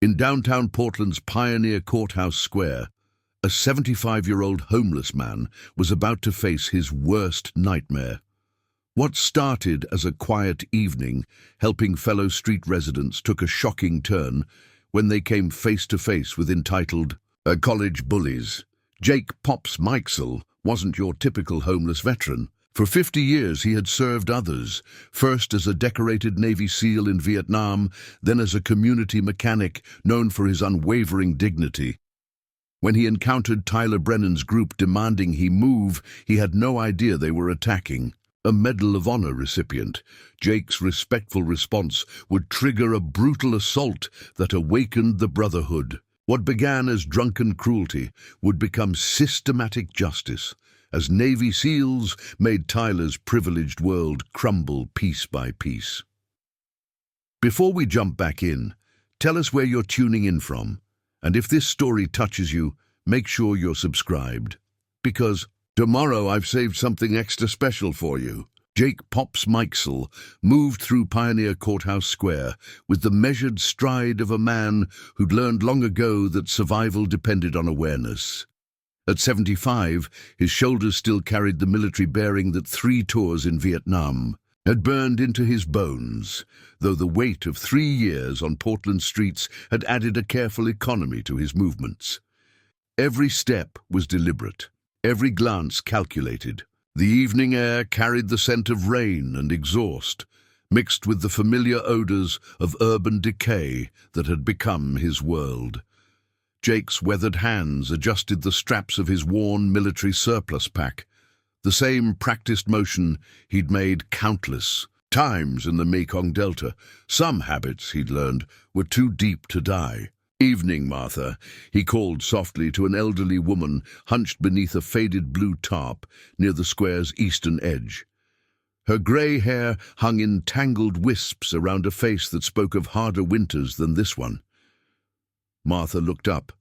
In downtown Portland's Pioneer Courthouse Square, a 75-year-old homeless man was about to face his worst nightmare. What started as a quiet evening, helping fellow street residents, took a shocking turn when they came face to face with entitled college bullies. Jake "Pops" Mikesell wasn't your typical homeless veteran. For 50 years he had served others, first as a decorated Navy SEAL in Vietnam, then as a community mechanic known for his unwavering dignity. When he encountered Tyler Brennan's group demanding he move, he had no idea they were attacking. A Medal of Honor recipient, Jake's respectful response would trigger a brutal assault that awakened the Brotherhood. What began as drunken cruelty would become systematic justice, as Navy SEALs made Tyler's privileged world crumble piece by piece. Before we jump back in, tell us where you're tuning in from, and if this story touches you, make sure you're subscribed. Because tomorrow I've saved something extra special for you. Jake "Pops" Mikesell moved through Pioneer Courthouse Square with the measured stride of a man who'd learned long ago that survival depended on awareness. At 75, his shoulders still carried the military bearing that 3 tours in Vietnam had burned into his bones, though the weight of 3 years on Portland streets had added a careful economy to his movements. Every step was deliberate, every glance calculated. The evening air carried the scent of rain and exhaust, mixed with the familiar odors of urban decay that had become his world. Jake's weathered hands adjusted the straps of his worn military surplus pack, the same practiced motion he'd made countless times in the Mekong Delta. Some habits, he'd learned, were too deep to die. "Evening, Martha," he called softly to an elderly woman hunched beneath a faded blue tarp near the square's eastern edge. Her grey hair hung in tangled wisps around a face that spoke of harder winters than this one. Martha looked up,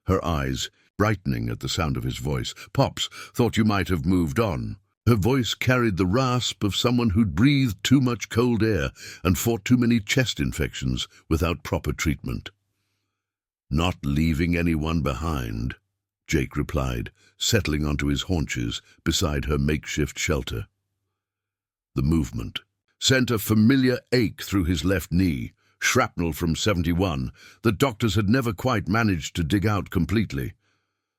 her eyes brightening at the sound of his voice. "Pops, thought you might have moved on." Her voice carried the rasp of someone who'd breathed too much cold air and fought too many chest infections without proper treatment. "Not leaving anyone behind," Jake replied, settling onto his haunches beside her makeshift shelter. The movement sent a familiar ache through his left knee, shrapnel from 71 that doctors had never quite managed to dig out completely.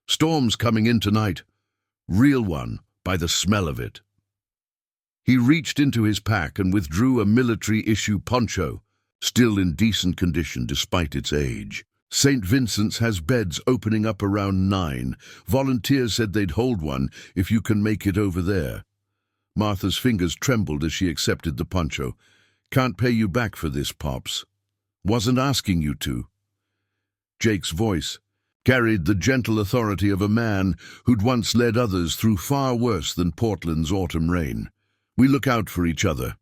"Storm's coming in tonight. Real one, by the smell of it." He reached into his pack and withdrew a military-issue poncho, still in decent condition despite its age. "St. Vincent's has beds opening up around 9. Volunteers said they'd hold one if you can make it over there." Martha's fingers trembled as she accepted the poncho. "Can't pay you back for this, Pops. Wasn't asking you to." Jake's voice carried the gentle authority of a man who'd once led others through far worse than Portland's autumn rain. "We look out for each other.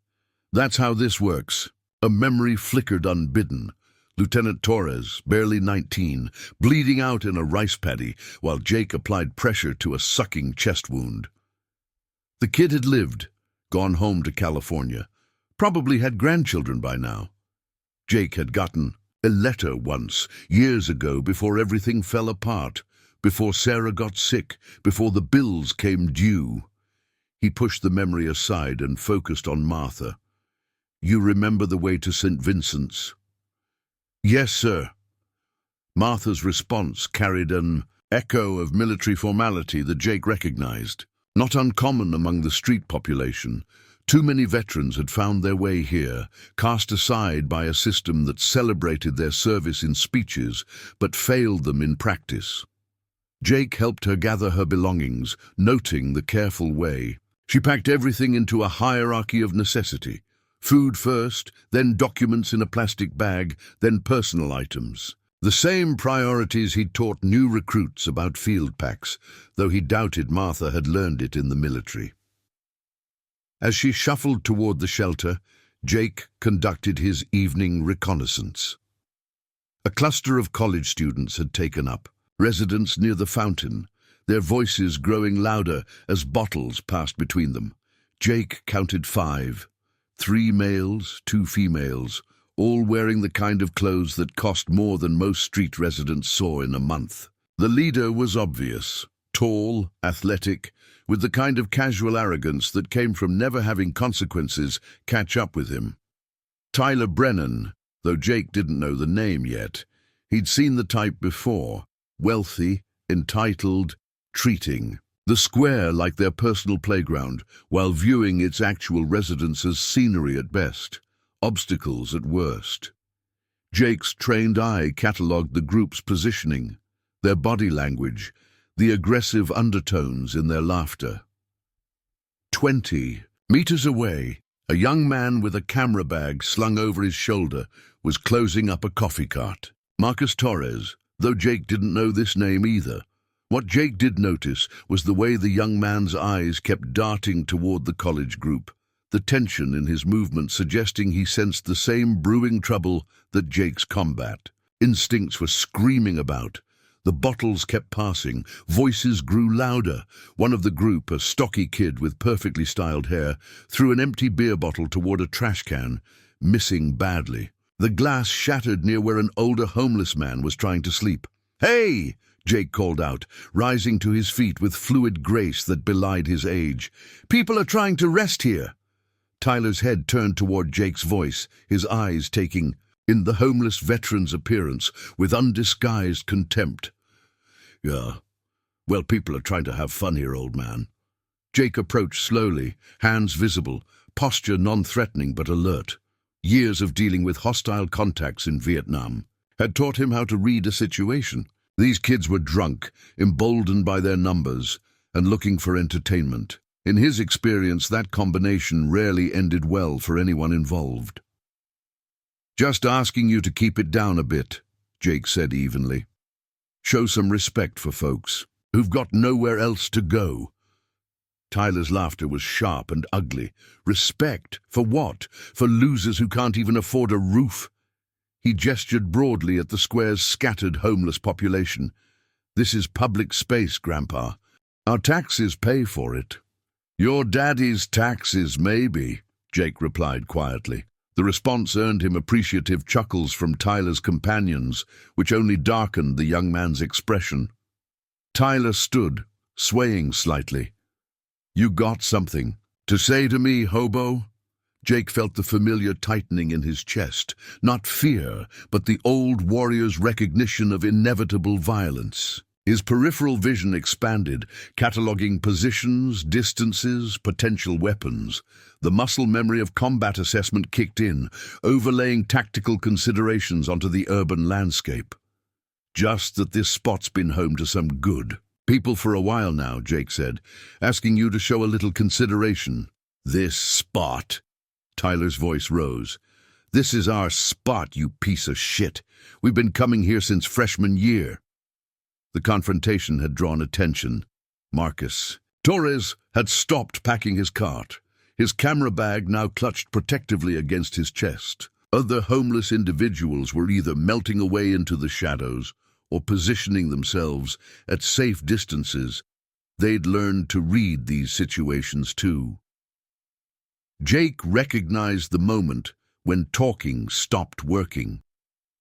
That's how this works." A memory flickered unbidden. Lieutenant Torres, barely 19, bleeding out in a rice paddy while Jake applied pressure to a sucking chest wound. The kid had lived, gone home to California, probably had grandchildren by now. Jake had gotten a letter once, years ago, before everything fell apart, before Sarah got sick, before the bills came due. He pushed the memory aside and focused on Martha. "You remember the way to St. Vincent's?" "Yes, sir." Martha's response carried an echo of military formality that Jake recognized. Not uncommon among the street population, too many veterans had found their way here, cast aside by a system that celebrated their service in speeches but failed them in practice. Jake helped her gather her belongings, noting the careful way. She packed everything into a hierarchy of necessity. Food first, then documents in a plastic bag, then personal items. The same priorities he'd taught new recruits about field packs, though he doubted Martha had learned it in the military. As she shuffled toward the shelter, Jake conducted his evening reconnaissance. A cluster of college students had taken up, residents near the fountain, their voices growing louder as bottles passed between them. Jake counted 5, 3 males, 2 females, all wearing the kind of clothes that cost more than most street residents saw in a month. The leader was obvious, tall, athletic, with the kind of casual arrogance that came from never having consequences catch up with him. Tyler Brennan, though Jake didn't know the name yet. He'd seen the type before, wealthy, entitled, treating the square like their personal playground, while viewing its actual residents as scenery at best, obstacles at worst. Jake's trained eye catalogued the group's positioning, their body language, the aggressive undertones in their laughter. 20 meters away, a young man with a camera bag slung over his shoulder was closing up a coffee cart. Marcus Torres, though Jake didn't know this name either. What Jake did notice was the way the young man's eyes kept darting toward the college group, the tension in his movement suggesting he sensed the same brewing trouble that Jake's combat. Instincts were screaming about. The bottles kept passing, voices grew louder. One of the group, a stocky kid with perfectly styled hair, threw an empty beer bottle toward a trash can, missing badly. The glass shattered near where an older homeless man was trying to sleep. "Hey!" Jake called out, rising to his feet with fluid grace that belied his age. "People are trying to rest here." Tyler's head turned toward Jake's voice, his eyes taking in the homeless veteran's appearance with undisguised contempt. "Yeah, well, people are trying to have fun here, old man." Jake approached slowly, hands visible, posture non-threatening but alert. Years of dealing with hostile contacts in Vietnam had taught him how to read a situation. These kids were drunk, emboldened by their numbers, and looking for entertainment. In his experience, that combination rarely ended well for anyone involved. "Just asking you to keep it down a bit," Jake said evenly. "Show some respect for folks who've got nowhere else to go." Tyler's laughter was sharp and ugly. Respect? For what? For losers who can't even afford a roof? He gestured broadly at the square's scattered homeless population. "This is public space, Grandpa. Our taxes pay for it." "Your daddy's taxes, maybe," Jake replied quietly. The response earned him appreciative chuckles from Tyler's companions, which only darkened the young man's expression. Tyler stood, swaying slightly. "You got something to say to me, hobo?" Jake felt the familiar tightening in his chest, not fear, but the old warrior's recognition of inevitable violence. His peripheral vision expanded, cataloging positions, distances, potential weapons. The muscle memory of combat assessment kicked in, overlaying tactical considerations onto the urban landscape. "Just that this spot's been home to some good people for a while now," Jake said, "asking you to show a little consideration." "This spot?" Tyler's voice rose. "This is our spot, you piece of shit. We've been coming here since freshman year." The confrontation had drawn attention. Marcus Torres had stopped packing his cart, his camera bag now clutched protectively against his chest. Other homeless individuals were either melting away into the shadows or positioning themselves at safe distances. They'd learned to read these situations too. Jake recognized the moment when talking stopped working.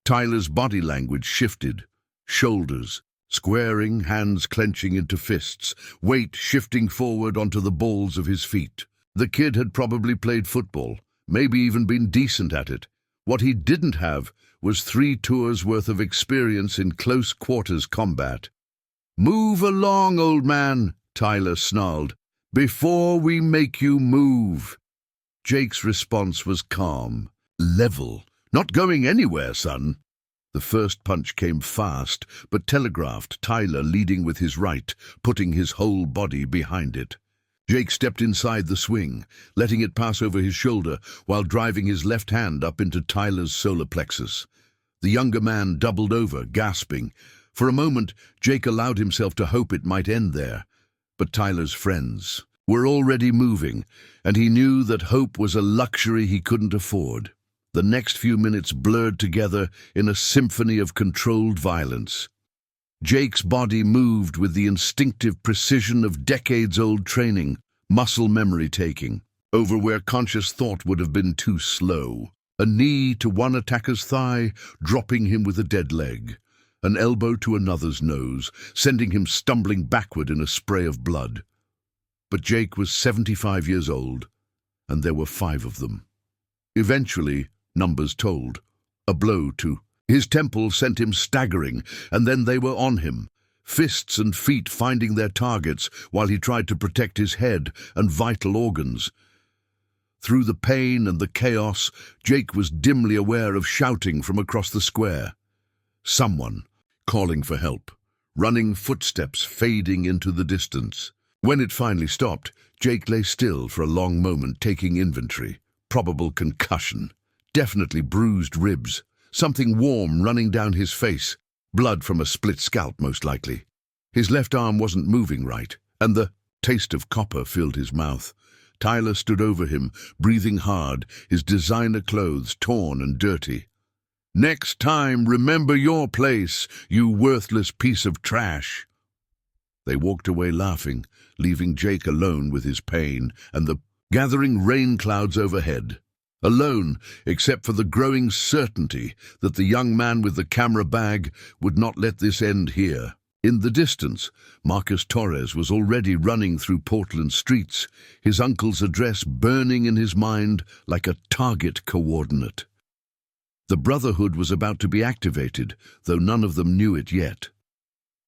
Tyler's body language shifted, shoulders squaring, hands clenching into fists, weight shifting forward onto the balls of his feet. The kid had probably played football, maybe even been decent at it. What he didn't have was 3 tours' worth of experience in close quarters combat. "Move along, old man," Tyler snarled, "before we make you move." Jake's response was calm, level. "Not going anywhere, son." The first punch came fast, but telegraphed, Tyler leading with his right, putting his whole body behind it. Jake stepped inside the swing, letting it pass over his shoulder while driving his left hand up into Tyler's solar plexus. The younger man doubled over, gasping. For a moment, Jake allowed himself to hope it might end there. But Tyler's friends were already moving, and he knew that hope was a luxury he couldn't afford. The next few minutes blurred together in a symphony of controlled violence. Jake's body moved with the instinctive precision of decades-old training, muscle memory taking, over where conscious thought would have been too slow. A knee to one attacker's thigh, dropping him with a dead leg. An elbow to another's nose, sending him stumbling backward in a spray of blood. But Jake was 75 years old, and there were 5 of them. Eventually, numbers told. A blow to his temple sent him staggering, and then they were on him, fists and feet finding their targets while he tried to protect his head and vital organs. Through the pain and the chaos, Jake was dimly aware of shouting from across the square. Someone calling for help, running footsteps fading into the distance. When it finally stopped, Jake lay still for a long moment, taking inventory. Probable concussion, definitely bruised ribs, something warm running down his face, blood from a split scalp most likely. His left arm wasn't moving right, and the taste of copper filled his mouth. Tyler stood over him, breathing hard, his designer clothes torn and dirty. "Next time, remember your place, you worthless piece of trash." They walked away laughing, leaving Jake alone with his pain and the gathering rain clouds overhead. Alone, except for the growing certainty that the young man with the camera bag would not let this end here. In the distance, Marcus Torres was already running through Portland streets, his uncle's address burning in his mind like a target coordinate. The Brotherhood was about to be activated, though none of them knew it yet.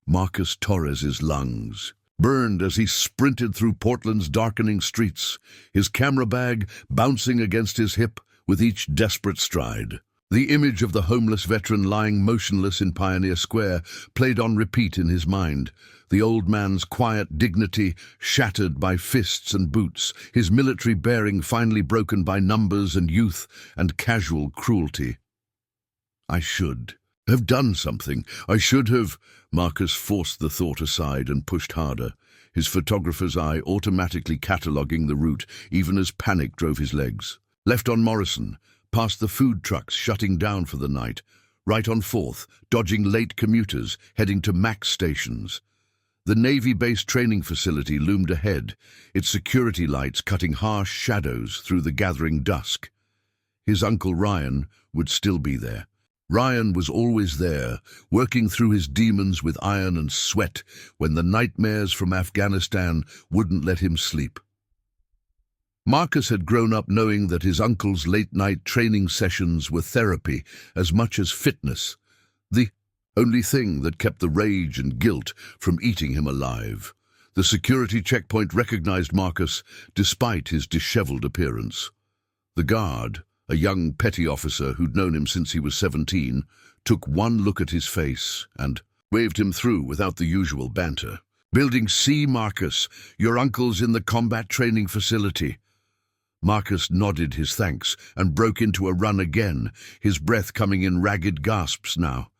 Marcus Torres's lungs burned as he sprinted through Portland's darkening streets, his camera bag bouncing against his hip with each desperate stride. The image of the homeless veteran lying motionless in Pioneer Square played on repeat in his mind, the old man's quiet dignity shattered by fists and boots, his military bearing finally broken by numbers and youth and casual cruelty. "I should have done something. I should have—" Marcus forced the thought aside and pushed harder, his photographer's eye automatically cataloguing the route even as panic drove his legs. Left on Morrison, past the food trucks shutting down for the night, right on 4th, dodging late commuters, heading to Max stations. The Navy-based training facility loomed ahead, its security lights cutting harsh shadows through the gathering dusk. His uncle Ryan would still be there. Ryan was always there, working through his demons with iron and sweat when the nightmares from Afghanistan wouldn't let him sleep. Marcus had grown up knowing that his uncle's late-night training sessions were therapy as much as fitness, the only thing that kept the rage and guilt from eating him alive. The security checkpoint recognized Marcus despite his disheveled appearance. The guard, a young petty officer who'd known him since he was 17, took one look at his face and waved him through without the usual banter. "Building C, Marcus. Your uncle's in the combat training facility." Marcus nodded his thanks and broke into a run again, his breath coming in ragged gasps now.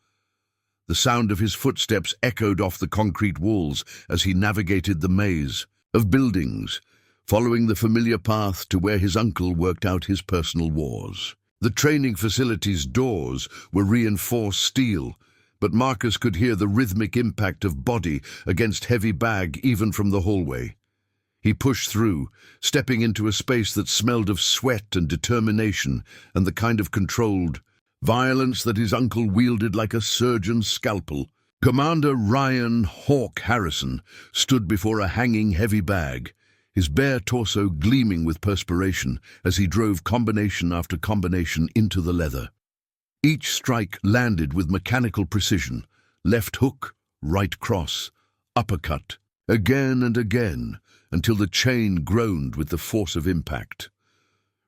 The sound of his footsteps echoed off the concrete walls as he navigated the maze of buildings, following the familiar path to where his uncle worked out his personal wars. The training facility's doors were reinforced steel, but Marcus could hear the rhythmic impact of body against heavy bag even from the hallway. He pushed through, stepping into a space that smelled of sweat and determination and the kind of controlled violence that his uncle wielded like a surgeon's scalpel. Commander Ryan Hawk Harrison stood before a hanging heavy bag, his bare torso gleaming with perspiration as he drove combination after combination into the leather. Each strike landed with mechanical precision, left hook, right cross, uppercut, again and again, until the chain groaned with the force of impact.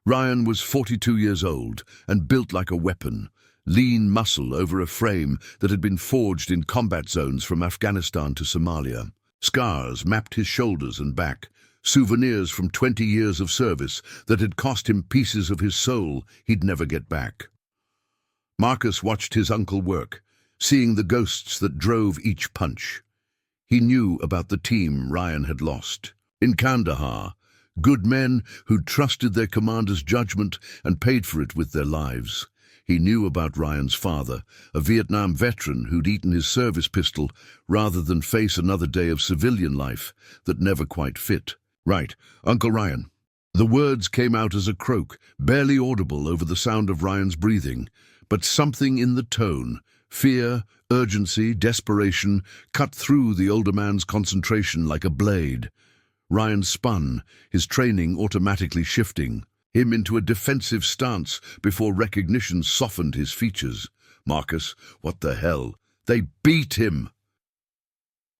Ryan was 42 years old and built like a weapon, lean muscle over a frame that had been forged in combat zones from Afghanistan to Somalia. Scars mapped his shoulders and back, souvenirs from 20 years of service that had cost him pieces of his soul he'd never get back. Marcus watched his uncle work, seeing the ghosts that drove each punch. He knew about the team Ryan had lost. In Kandahar, good men who'd trusted their commander's judgment and paid for it with their lives. He knew about Ryan's father, a Vietnam veteran who'd eaten his service pistol rather than face another day of civilian life that never quite fit. "Right, Uncle Ryan, The words came out as a croak, barely audible over the sound of Ryan's breathing, but something in the tone, fear, urgency, desperation, cut through the older man's concentration like a blade. Ryan spun, his training automatically shifting him into a defensive stance before recognition softened his features. "Marcus, what the hell? They beat him!"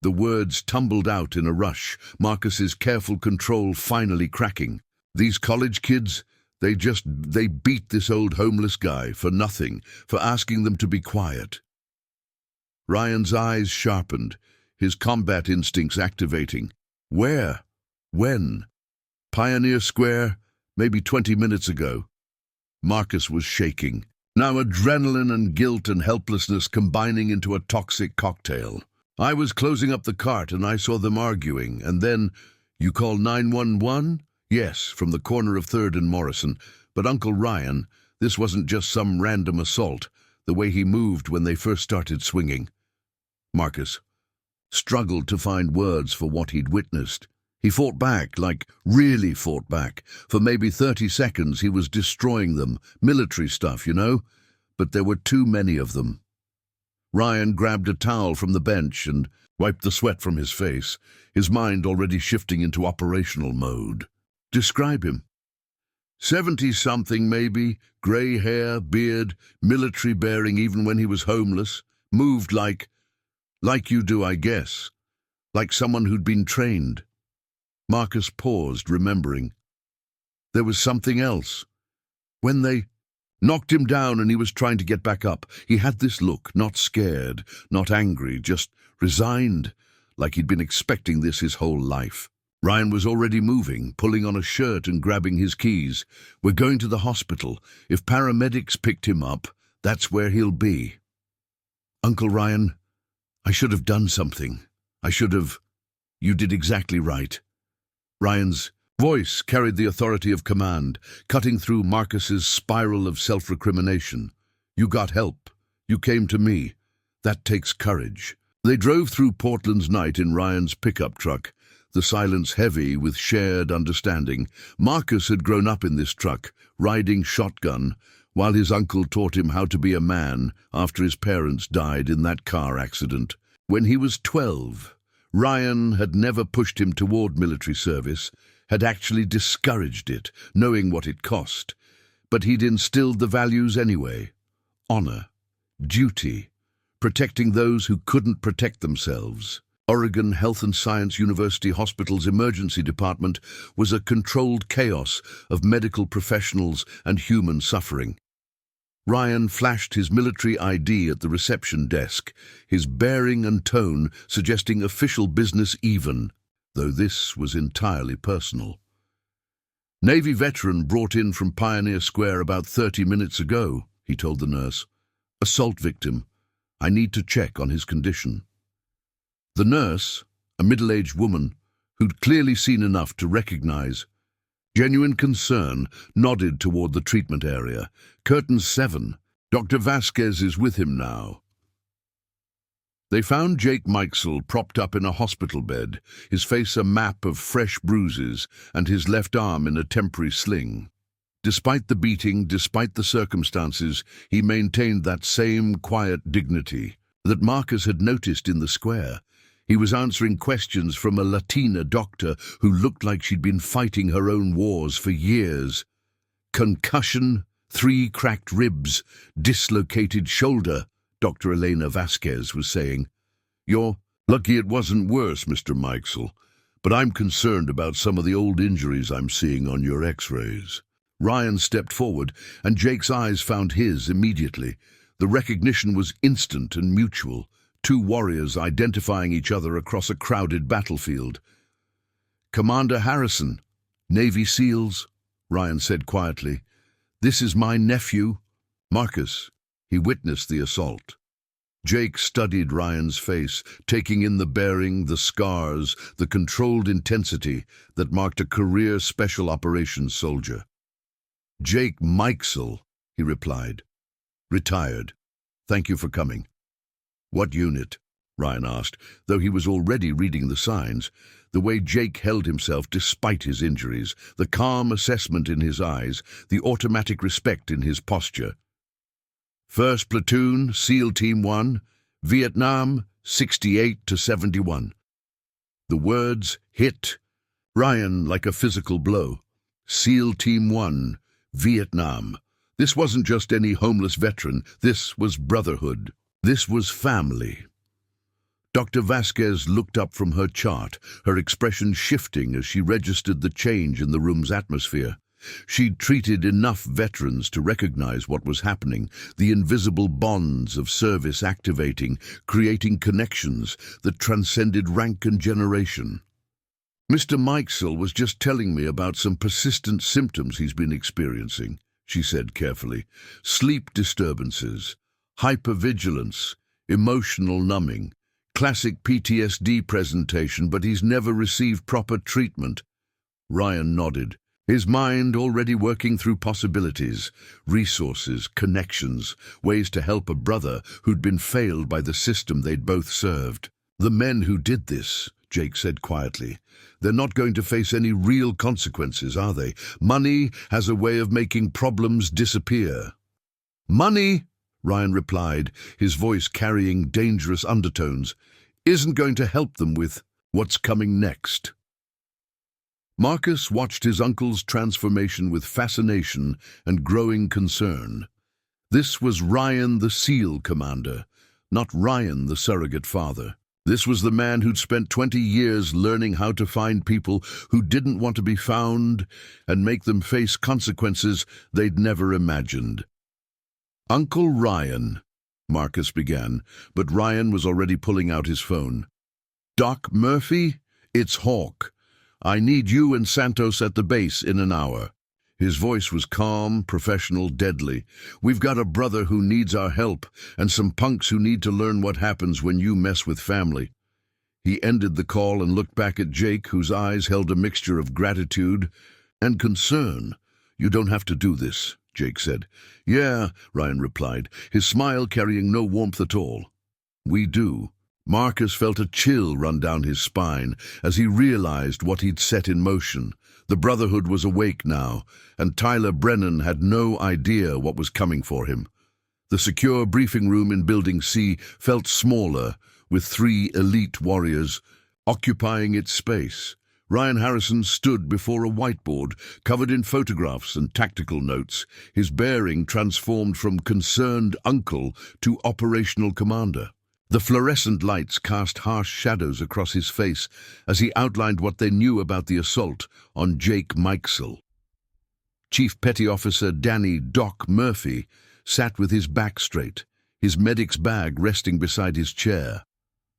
The words tumbled out in a rush, Marcus's careful control finally cracking. "These college kids, they beat this old homeless guy for nothing, for asking them to be quiet." Ryan's eyes sharpened, his combat instincts activating. Where? When? Pioneer Square? Maybe 20 minutes ago. Marcus was shaking. Now adrenaline and guilt and helplessness combining into a toxic cocktail. "I was closing up the cart and I saw them arguing, and then, you call 911? Yes, from the corner of 3rd and Morrison. But Uncle Ryan, this wasn't just some random assault, the way he moved when they first started swinging." Marcus struggled to find words for what he'd witnessed. He fought back, like really fought back. For maybe 30 seconds he was destroying them, military stuff, you know? But there were too many of them. Ryan grabbed a towel from the bench and wiped the sweat from his face, his mind already shifting into operational mode. "Describe him." 70-something maybe, grey hair, beard, military bearing even when he was homeless, moved like you do, I guess, like someone who'd been trained. Marcus paused, remembering. There was something else. When they knocked him down and he was trying to get back up, he had this look, not scared, not angry, just resigned, like he'd been expecting this his whole life. Ryan was already moving, pulling on a shirt and grabbing his keys. "We're going to the hospital. If paramedics picked him up, that's where he'll be." "Uncle Ryan, I should have done something. You did exactly right." Ryan's voice carried the authority of command, cutting through Marcus's spiral of self-recrimination. "You got help. You came to me. That takes courage." They drove through Portland's night in Ryan's pickup truck, the silence heavy with shared understanding. Marcus had grown up in this truck, riding shotgun, while his uncle taught him how to be a man after his parents died in that car accident. When he was 12, Ryan had never pushed him toward military service, had actually discouraged it, knowing what it cost. But he'd instilled the values anyway. Honor, duty, protecting those who couldn't protect themselves. Oregon Health and Science University Hospital's emergency department was a controlled chaos of medical professionals and human suffering. Ryan flashed his military ID at the reception desk, his bearing and tone suggesting official business even, though this was entirely personal. "Navy veteran brought in from Pioneer Square about 30 minutes ago," he told the nurse. "Assault victim. I need to check on his condition." The nurse, a middle-aged woman, who'd clearly seen enough to recognize genuine concern, nodded toward the treatment area. "Curtain 7. Dr. Vasquez is with him now." They found Jake Mikesell propped up in a hospital bed, his face a map of fresh bruises and his left arm in a temporary sling. Despite the beating, despite the circumstances, he maintained that same quiet dignity that Marcus had noticed in the square. He was answering questions from a Latina doctor who looked like she'd been fighting her own wars for years. "Concussion, 3 cracked ribs, dislocated shoulder," Dr. Elena Vasquez was saying. "You're lucky it wasn't worse, Mr. Mikesell, but I'm concerned about some of the old injuries I'm seeing on your x-rays." Ryan stepped forward, and Jake's eyes found his immediately. The recognition was instant and mutual. 2 warriors identifying each other across a crowded battlefield. "Commander Harrison, Navy SEALs," Ryan said quietly. "This is my nephew, Marcus." He witnessed the assault. Jake studied Ryan's face, taking in the bearing, the scars, the controlled intensity that marked a career special operations soldier. "Jake Mikesell," he replied. "Retired. Thank you for coming." "What unit?" Ryan asked, though he was already reading the signs. The way Jake held himself despite his injuries, the calm assessment in his eyes, the automatic respect in his posture. 1st Platoon, SEAL Team 1, Vietnam, 68 to 71. The words hit Ryan like a physical blow. SEAL Team 1, Vietnam. This wasn't just any homeless veteran. This was brotherhood. This was family. Dr. Vasquez looked up from her chart, her expression shifting as she registered the change in the room's atmosphere. She'd treated enough veterans to recognize what was happening, the invisible bonds of service activating, creating connections that transcended rank and generation. Mr. Mikesell was just telling me about some persistent symptoms he's been experiencing, she said carefully. Sleep disturbances, hypervigilance, emotional numbing. Classic PTSD presentation, but he's never received proper treatment. Ryan nodded, his mind already working through possibilities, resources, connections, ways to help a brother who'd been failed by the system they'd both served. The men who did this, Jake said quietly, they're not going to face any real consequences, are they? Money has a way of making problems disappear. Money, Ryan replied, his voice carrying dangerous undertones, isn't going to help them with what's coming next. Marcus watched his uncle's transformation with fascination and growing concern. This was Ryan the SEAL commander, not Ryan the surrogate father. This was the man who'd spent 20 years learning how to find people who didn't want to be found and make them face consequences they'd never imagined. Uncle Ryan, Marcus began, but Ryan was already pulling out his phone. Doc Murphy, it's Hawk. I need you and Santos at the base in an hour. His voice was calm, professional, deadly. We've got a brother who needs our help, and some punks who need to learn what happens when you mess with family. He ended the call and looked back at Jake, whose eyes held a mixture of gratitude and concern. You don't have to do this, Jake said. Yeah, Ryan replied, his smile carrying no warmth at all. We do. Marcus felt a chill run down his spine as he realized what he'd set in motion. The Brotherhood was awake now, and Tyler Brennan had no idea what was coming for him. The secure briefing room in Building C felt smaller, with 3 elite warriors occupying its space. Ryan Harrison stood before a whiteboard covered in photographs and tactical notes, his bearing transformed from concerned uncle to operational commander. The fluorescent lights cast harsh shadows across his face as he outlined what they knew about the assault on Jake Mikesell. Chief Petty Officer Danny Doc Murphy sat with his back straight, his medic's bag resting beside his chair.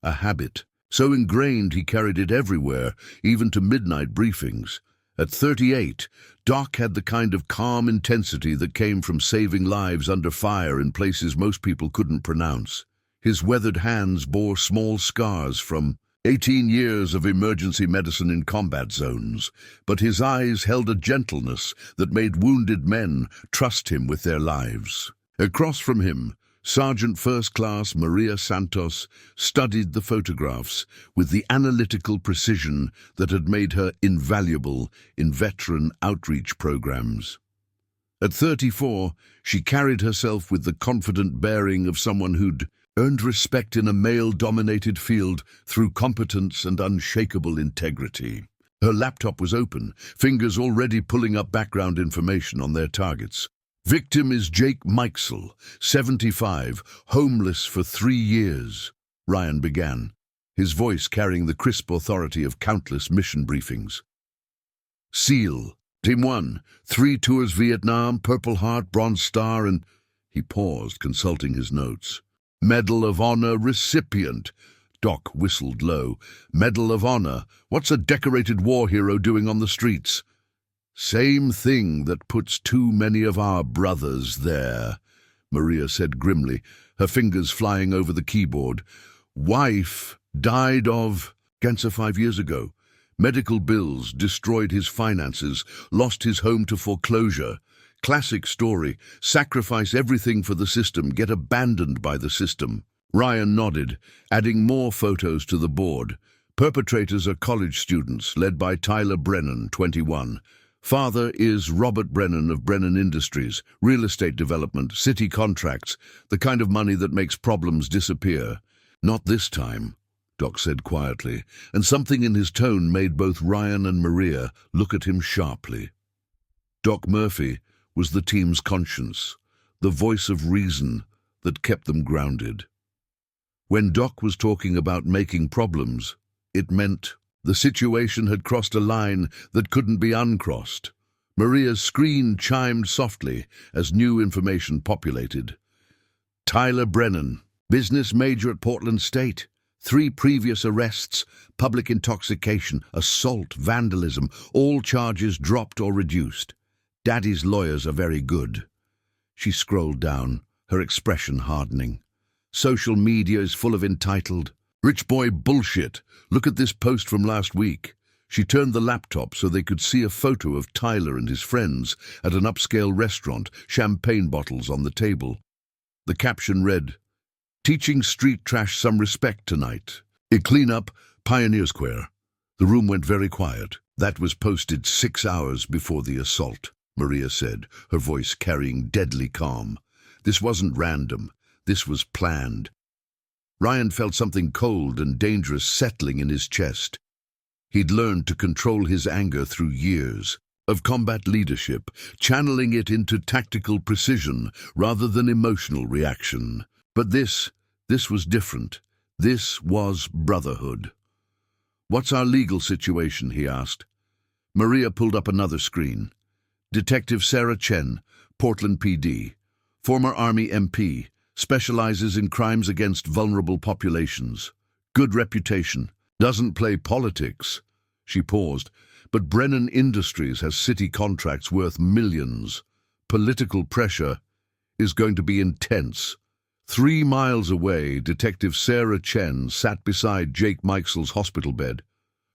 A habit. So ingrained he carried it everywhere, even to midnight briefings. At 38, Doc had the kind of calm intensity that came from saving lives under fire in places most people couldn't pronounce. His weathered hands bore small scars from 18 years of emergency medicine in combat zones, but his eyes held a gentleness that made wounded men trust him with their lives. Across from him, Sergeant First Class Maria Santos studied the photographs with the analytical precision that had made her invaluable in veteran outreach programs. At 34, she carried herself with the confident bearing of someone who'd earned respect in a male-dominated field through competence and unshakable integrity. Her laptop was open, fingers already pulling up background information on their targets. Victim is Jake Mikesell, 75, homeless for 3 years, Ryan began, his voice carrying the crisp authority of countless mission briefings. SEAL, Team 1, 3 tours Vietnam, Purple Heart, Bronze Star, and... He paused, consulting his notes. Medal of Honor recipient. Doc whistled low. Medal of Honor? What's a decorated war hero doing on the streets? Same thing that puts too many of our brothers there, Maria said grimly, her fingers flying over the keyboard. Wife died of cancer 5 years ago. Medical bills destroyed his finances, lost his home to foreclosure. Classic story, sacrifice everything for the system, get abandoned by the system. Ryan nodded, adding more photos to the board. Perpetrators are college students, led by Tyler Brennan, 21. Father is Robert Brennan of Brennan Industries, real estate development, city contracts, the kind of money that makes problems disappear. Not this time, Doc said quietly, and something in his tone made both Ryan and Maria look at him sharply. Doc Murphy was the team's conscience, the voice of reason that kept them grounded. When Doc was talking about making problems, it meant the situation had crossed a line that couldn't be uncrossed. Maria's screen chimed softly as new information populated. Tyler Brennan, business major at Portland State. 3 previous arrests, public intoxication, assault, vandalism, all charges dropped or reduced. Daddy's lawyers are very good. She scrolled down, her expression hardening. Social media is full of entitled, rich boy bullshit. Look at this post from last week. She turned the laptop so they could see a photo of Tyler and his friends at an upscale restaurant, champagne bottles on the table. The caption read, "Teaching street trash some respect tonight. Clean up, Pioneer Square." The room went very quiet. That was posted 6 hours before the assault, Maria said, her voice carrying deadly calm. This wasn't random. This was planned. Ryan felt something cold and dangerous settling in his chest. He'd learned to control his anger through years of combat leadership, channeling it into tactical precision rather than emotional reaction. But this was different. This was Brotherhood. "What's our legal situation?" he asked. Maria pulled up another screen. Detective Sarah Chen, Portland PD, former Army MP, specializes in crimes against vulnerable populations. Good reputation. Doesn't play politics. She paused. But Brennan Industries has city contracts worth millions. Political pressure is going to be intense. 3 miles away, Detective Sarah Chen sat beside Jake Mikesell's hospital bed,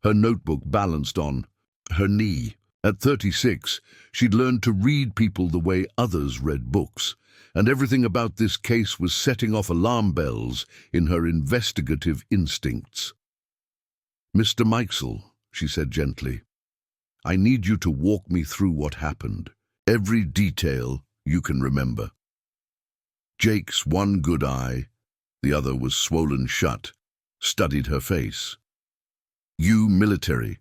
her notebook balanced on her knee. At 36, she'd learned to read people the way others read books, and everything about this case was setting off alarm bells in her investigative instincts. "Mr. Mikesell," she said gently, "I need you to walk me through what happened, every detail you can remember." Jake's one good eye, the other was swollen shut, studied her face. "You military.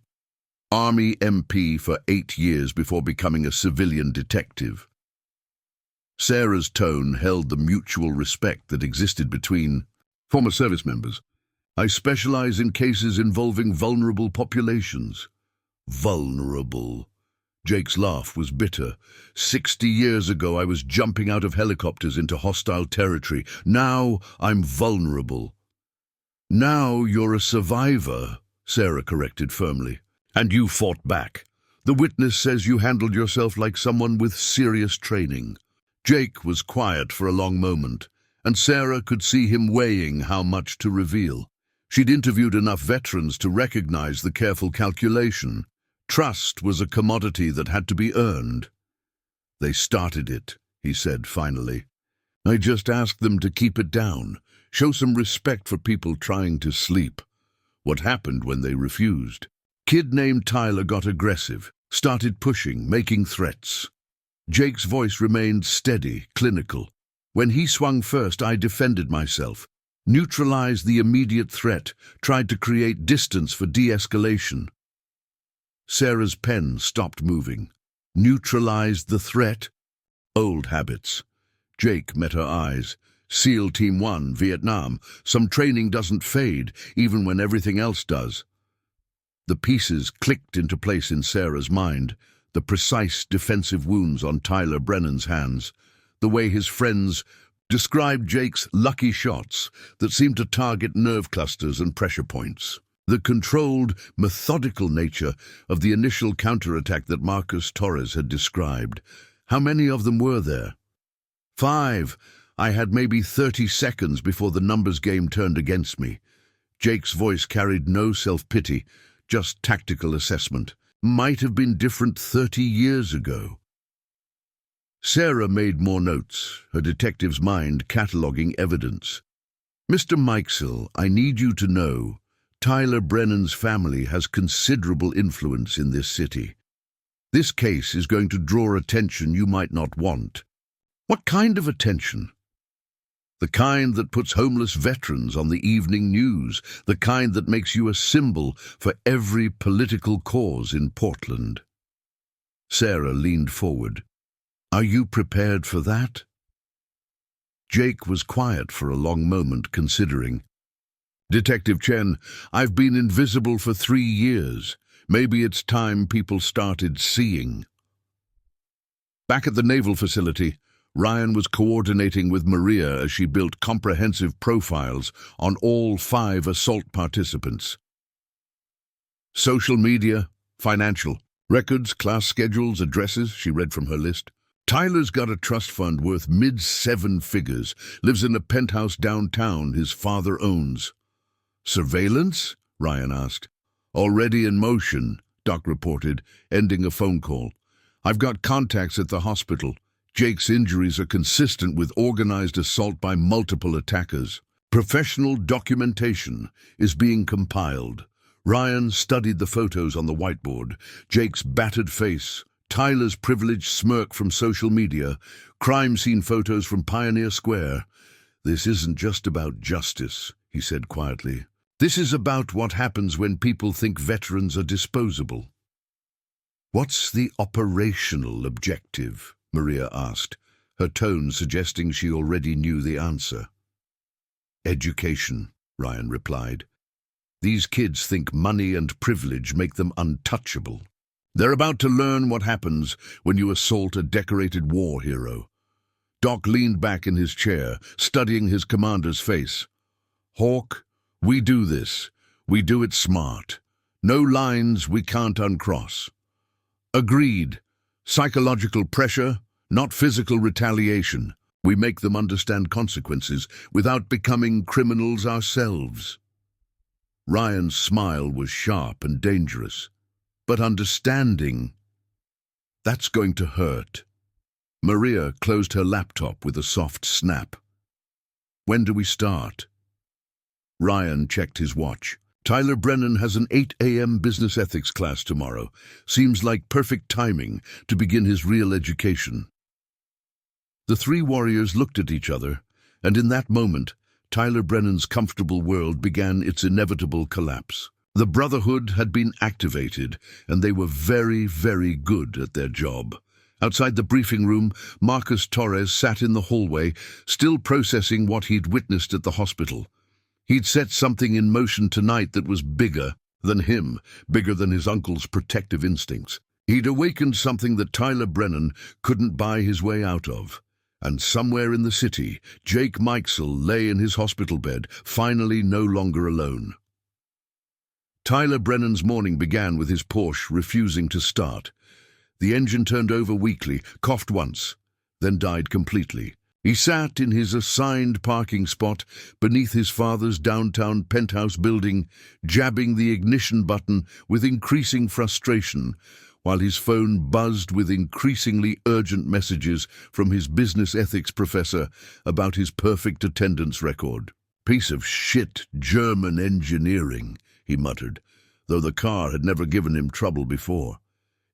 Army MP for 8 years before becoming a civilian detective." Sarah's tone held the mutual respect that existed between former service members. "I specialize in cases involving vulnerable populations." Vulnerable. Jake's laugh was bitter. 60 years ago I was jumping out of helicopters into hostile territory. Now I'm vulnerable. "Now you're a survivor," Sarah corrected firmly. "And you fought back. The witness says you handled yourself like someone with serious training." Jake was quiet for a long moment, and Sarah could see him weighing how much to reveal. She'd interviewed enough veterans to recognize the careful calculation. Trust was a commodity that had to be earned. "They started it," he said finally. "I just asked them to keep it down, show some respect for people trying to sleep." What happened when they refused? Kid named Tyler got aggressive, started pushing, making threats. Jake's voice remained steady, clinical. "When he swung first, I defended myself, neutralized the immediate threat, tried to create distance for de-escalation." Sarah's pen stopped moving. Neutralized the threat? Old habits. Jake met her eyes. SEAL Team 1, Vietnam. Some training doesn't fade, even when everything else does. The pieces clicked into place in Sarah's mind. The precise defensive wounds on Tyler Brennan's hands. The way his friends described Jake's lucky shots that seemed to target nerve clusters and pressure points. The controlled, methodical nature of the initial counterattack that Marcus Torres had described. How many of them were there? 5. I had maybe 30 seconds before the numbers game turned against me. Jake's voice carried no self-pity, just tactical assessment. Might have been different 30 years ago. Sarah made more notes, her detective's mind cataloguing evidence. Mr. Mikesell, I need you to know, Tyler Brennan's family has considerable influence in this city. This case is going to draw attention you might not want. What kind of attention? The kind that puts homeless veterans on the evening news, the kind that makes you a symbol for every political cause in Portland. Sarah leaned forward. Are you prepared for that? Jake was quiet for a long moment, considering. Detective Chen, I've been invisible for 3 years. Maybe it's time people started seeing. Back at the naval facility, Ryan was coordinating with Maria as she built comprehensive profiles on all 5 assault participants. Social media, financial, records, class schedules, addresses, she read from her list. Tyler's got a trust fund worth mid-7 figures, lives in a penthouse downtown his father owns. Surveillance? Ryan asked. Already in motion, Doc reported, ending a phone call. I've got contacts at the hospital. Jake's injuries are consistent with organized assault by multiple attackers. Professional documentation is being compiled. Ryan studied the photos on the whiteboard. Jake's battered face, Tyler's privileged smirk from social media, crime scene photos from Pioneer Square. This isn't just about justice, he said quietly. This is about what happens when people think veterans are disposable. What's the operational objective? Maria asked, her tone suggesting she already knew the answer. Education, Ryan replied. These kids think money and privilege make them untouchable. They're about to learn what happens when you assault a decorated war hero. Doc leaned back in his chair, studying his commander's face. Hawk, we do this. We do it smart. No lines we can't uncross. Agreed. Psychological pressure, not physical retaliation. We make them understand consequences without becoming criminals ourselves. Ryan's smile was sharp and dangerous. But understanding, that's going to hurt. Maria closed her laptop with a soft snap. When do we start? Ryan checked his watch. Tyler Brennan has an 8 a.m. business ethics class tomorrow. Seems like perfect timing to begin his real education. The 3 warriors looked at each other, and in that moment, Tyler Brennan's comfortable world began its inevitable collapse. The Brotherhood had been activated, and they were very, very good at their job. Outside the briefing room, Marcus Torres sat in the hallway, still processing what he'd witnessed at the hospital. He'd set something in motion tonight that was bigger than him, bigger than his uncle's protective instincts. He'd awakened something that Tyler Brennan couldn't buy his way out of. And somewhere in the city, Jake Mikesell lay in his hospital bed, finally no longer alone. Tyler Brennan's morning began with his Porsche refusing to start. The engine turned over weakly, coughed once, then died completely. He sat in his assigned parking spot beneath his father's downtown penthouse building, jabbing the ignition button with increasing frustration, while his phone buzzed with increasingly urgent messages from his business ethics professor about his perfect attendance record. Piece of shit German engineering, he muttered, though the car had never given him trouble before.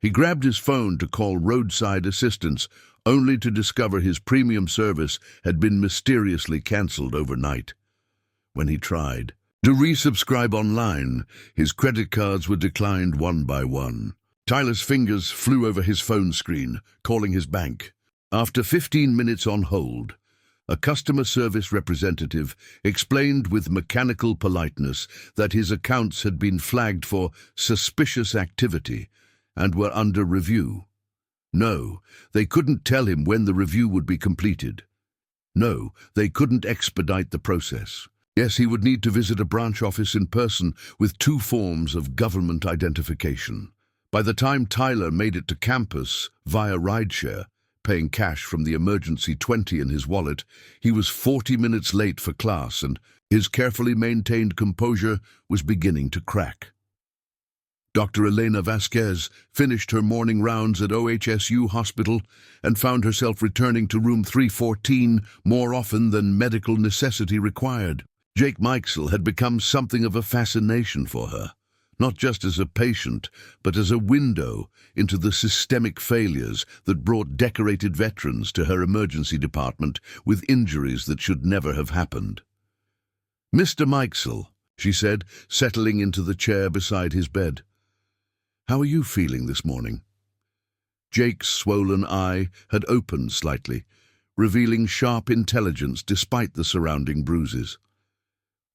He grabbed his phone to call roadside assistance, only to discover his premium service had been mysteriously cancelled overnight. When he tried to resubscribe online, his credit cards were declined one by one. Tyler's fingers flew over his phone screen, calling his bank. After 15 minutes on hold, a customer service representative explained with mechanical politeness that his accounts had been flagged for suspicious activity and were under review. No, they couldn't tell him when the review would be completed. No, they couldn't expedite the process. Yes, he would need to visit a branch office in person with 2 forms of government identification. By the time Tyler made it to campus via rideshare, paying cash from the emergency 20 in his wallet, he was 40 minutes late for class, and his carefully maintained composure was beginning to crack. Dr. Elena Vasquez finished her morning rounds at OHSU Hospital and found herself returning to room 314 more often than medical necessity required. Jake Mikesell had become something of a fascination for her, not just as a patient, but as a window into the systemic failures that brought decorated veterans to her emergency department with injuries that should never have happened. "Mr. Mikesell," she said, settling into the chair beside his bed. "How are you feeling this morning?" Jake's swollen eye had opened slightly, revealing sharp intelligence despite the surrounding bruises.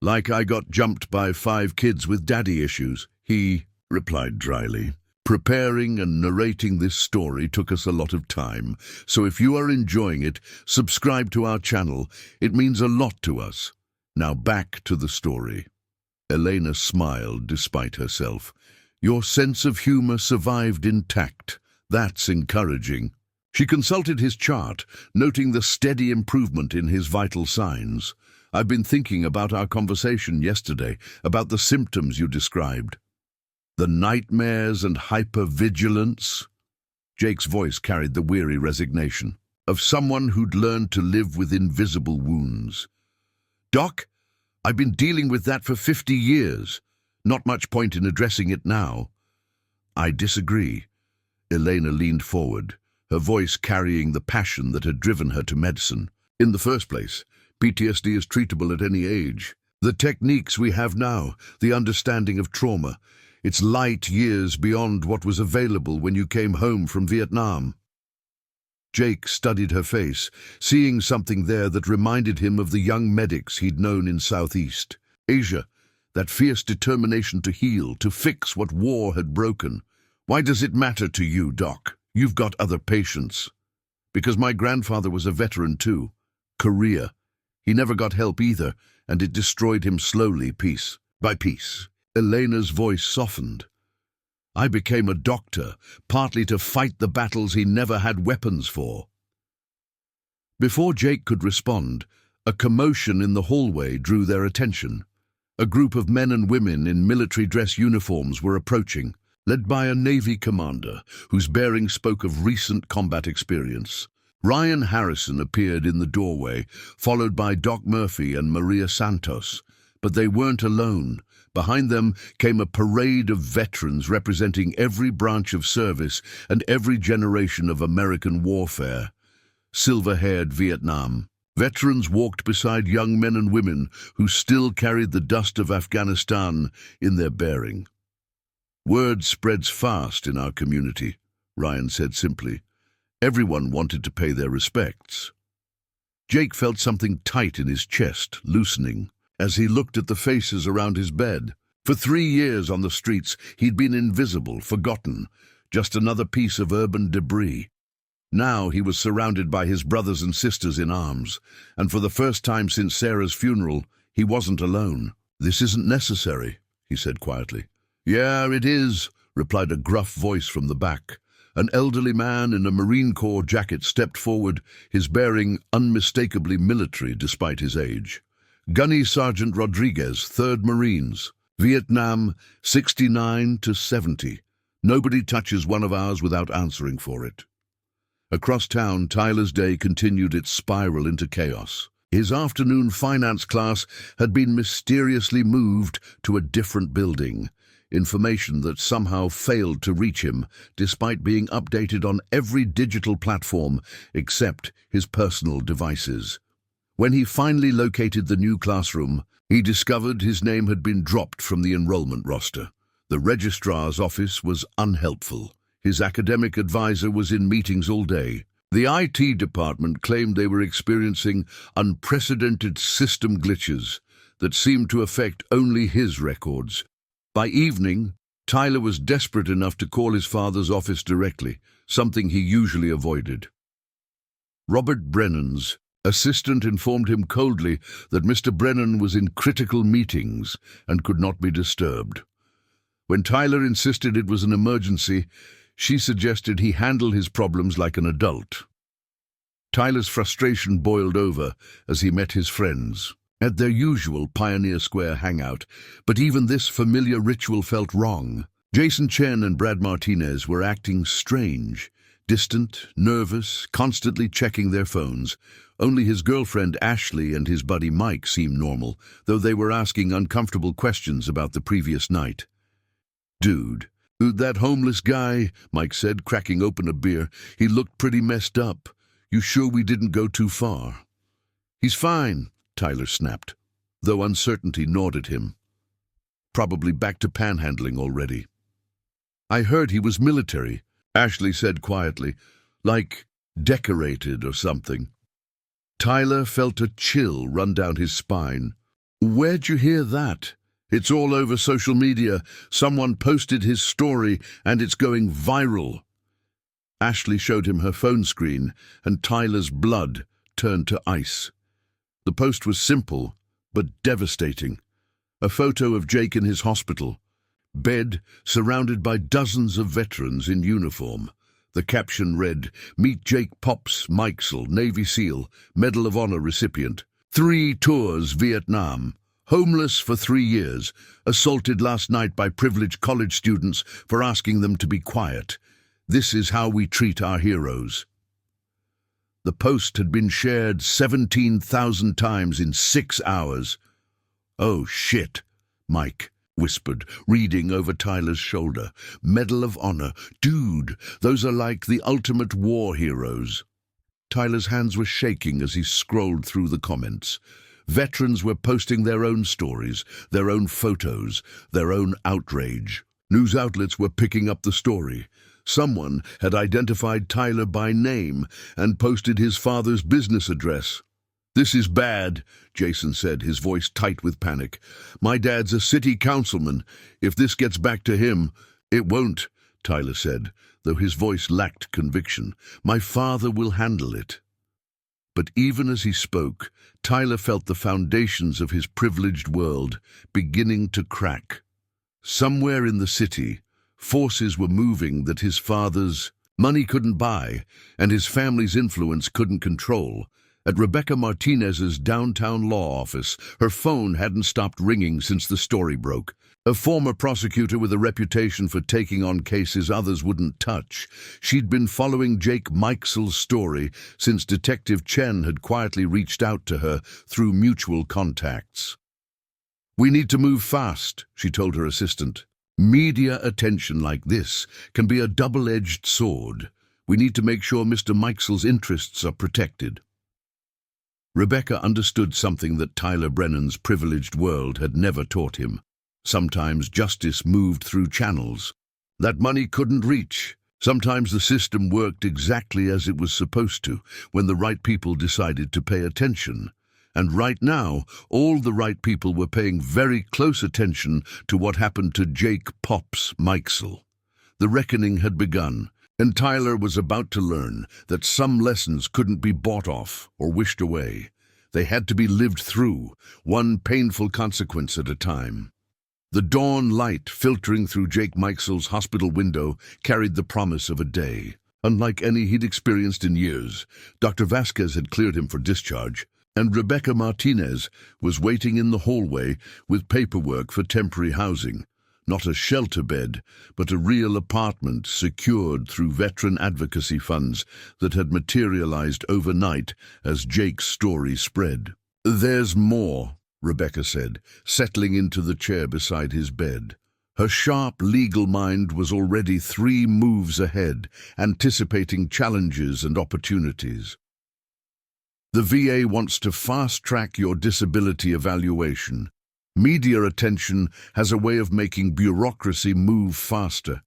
"Like I got jumped by 5 kids with daddy issues," he replied dryly. "Preparing and narrating this story took us a lot of time, so if you are enjoying it, subscribe to our channel. It means a lot to us. Now back to the story." Elena smiled despite herself. "Your sense of humor survived intact. That's encouraging." She consulted his chart, noting the steady improvement in his vital signs. "I've been thinking about our conversation yesterday, about the symptoms you described." "The nightmares and hypervigilance?" Jake's voice carried the weary resignation of someone who'd learned to live with invisible wounds. "Doc, I've been dealing with that for 50 years. Not much point in addressing it now." "I disagree." Elena leaned forward, her voice carrying the passion that had driven her to medicine. "In the first place, PTSD is treatable at any age. The techniques we have now, the understanding of trauma, it's light years beyond what was available when you came home from Vietnam." Jake studied her face, seeing something there that reminded him of the young medics he'd known in Southeast Asia, that fierce determination to heal, to fix what war had broken. "Why does it matter to you, Doc? You've got other patients." "Because my grandfather was a veteran too. Korea. He never got help either, and it destroyed him slowly, piece by piece." Elena's voice softened. "I became a doctor, partly to fight the battles he never had weapons for." Before Jake could respond, a commotion in the hallway drew their attention. A group of men and women in military dress uniforms were approaching, led by a Navy commander whose bearing spoke of recent combat experience. Ryan Harrison appeared in the doorway, followed by Doc Murphy and Maria Santos. But they weren't alone. Behind them came a parade of veterans representing every branch of service and every generation of American warfare. Silver-haired Vietnam. Veterans walked beside young men and women who still carried the dust of Afghanistan in their bearing. "Word spreads fast in our community," Ryan said simply. Everyone wanted to pay their respects. Jake felt something tight in his chest, loosening, as he looked at the faces around his bed. For 3 years on the streets, he'd been invisible, forgotten, just another piece of urban debris. Now he was surrounded by his brothers and sisters in arms, and for the first time since Sarah's funeral, he wasn't alone. "This isn't necessary," he said quietly. "Yeah, it is," replied a gruff voice from the back. An elderly man in a Marine Corps jacket stepped forward, his bearing unmistakably military despite his age. "Gunny Sergeant Rodriguez, 3rd Marines. Vietnam, 69 to 70. Nobody touches one of ours without answering for it." Across town, Tyler's day continued its spiral into chaos. His afternoon finance class had been mysteriously moved to a different building. Information that somehow failed to reach him, despite being updated on every digital platform except his personal devices. When he finally located the new classroom, he discovered his name had been dropped from the enrollment roster. The registrar's office was unhelpful. His academic advisor was in meetings all day. The IT department claimed they were experiencing unprecedented system glitches that seemed to affect only his records. By evening, Tyler was desperate enough to call his father's office directly, something he usually avoided. Robert Brennan's assistant informed him coldly that Mr. Brennan was in critical meetings and could not be disturbed. When Tyler insisted it was an emergency, she suggested he handle his problems like an adult. Tyler's frustration boiled over as he met his friends at their usual Pioneer Square hangout, but even this familiar ritual felt wrong. Jason Chen and Brad Martinez were acting strange, Distant, nervous, constantly checking their phones. Only his girlfriend Ashley and his buddy Mike seemed normal, though they were asking uncomfortable questions about the previous night. "Dude, that homeless guy," Mike said, cracking open a beer. "He looked pretty messed up. You sure we didn't go too far?" "He's fine," Tyler snapped, though uncertainty gnawed at him. "Probably back to panhandling already." "I heard he was military," Ashley said quietly, "like decorated or something." Tyler felt a chill run down his spine. "Where'd you hear that?" "It's all over social media. Someone posted his story and it's going viral." Ashley showed him her phone screen and Tyler's blood turned to ice. The post was simple, but devastating. A photo of Jake in his hospital bed, surrounded by dozens of veterans in uniform. The caption read, "Meet Jake Pops, Mikesell, Navy SEAL, Medal of Honor recipient. 3 tours, Vietnam. Homeless for 3 years. Assaulted last night by privileged college students for asking them to be quiet. This is how we treat our heroes." The post had been shared 17,000 times in 6 hours. "Oh, shit," Mike whispered, reading over Tyler's shoulder. "Medal of Honor. Dude, those are like the ultimate war heroes." Tyler's hands were shaking as he scrolled through the comments. Veterans were posting their own stories, their own photos, their own outrage. News outlets were picking up the story. Someone had identified Tyler by name and posted his father's business address. "This is bad," Jason said, his voice tight with panic. "My dad's a city councilman. If this gets back to him—" "It won't," Tyler said, though his voice lacked conviction. "My father will handle it." But even as he spoke, Tyler felt the foundations of his privileged world beginning to crack. Somewhere in the city, forces were moving that his father's money couldn't buy and his family's influence couldn't control. At Rebecca Martinez's downtown law office, her phone hadn't stopped ringing since the story broke. A former prosecutor with a reputation for taking on cases others wouldn't touch, she'd been following Jake Mikesell's story since Detective Chen had quietly reached out to her through mutual contacts. "We need to move fast," she told her assistant. "Media attention like this can be a double-edged sword. We need to make sure Mr. Mikesell's interests are protected." Rebecca understood something that Tyler Brennan's privileged world had never taught him. Sometimes justice moved through channels that money couldn't reach. Sometimes the system worked exactly as it was supposed to, when the right people decided to pay attention. And right now, all the right people were paying very close attention to what happened to Jake Pops Mikesell. The reckoning had begun, and Tyler was about to learn that some lessons couldn't be bought off or wished away. They had to be lived through, one painful consequence at a time. The dawn light filtering through Jake Mikesell's hospital window carried the promise of a day. Unlike any he'd experienced in years, Dr. Vasquez had cleared him for discharge, and Rebecca Martinez was waiting in the hallway with paperwork for temporary housing. Not a shelter bed, but a real apartment secured through veteran advocacy funds that had materialized overnight as Jake's story spread. "There's more," Rebecca said, settling into the chair beside his bed. Her sharp legal mind was already 3 moves ahead, anticipating challenges and opportunities. "The VA wants to fast-track your disability evaluation. Media attention has a way of making bureaucracy move faster."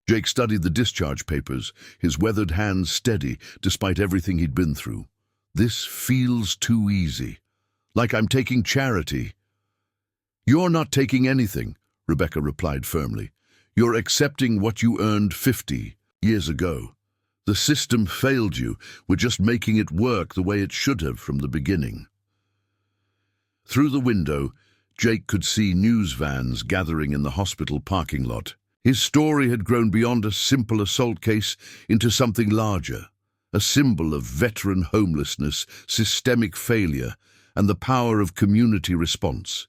Jake studied the discharge papers, his weathered hands steady despite everything he'd been through. "This feels too easy. Like I'm taking charity." "You're not taking anything," Rebecca replied firmly. "You're accepting what you earned 50 years ago. The system failed you. We're just making it work the way it should have from the beginning." Through the window, Jake could see news vans gathering in the hospital parking lot. His story had grown beyond a simple assault case into something larger, a symbol of veteran homelessness, systemic failure, and the power of community response.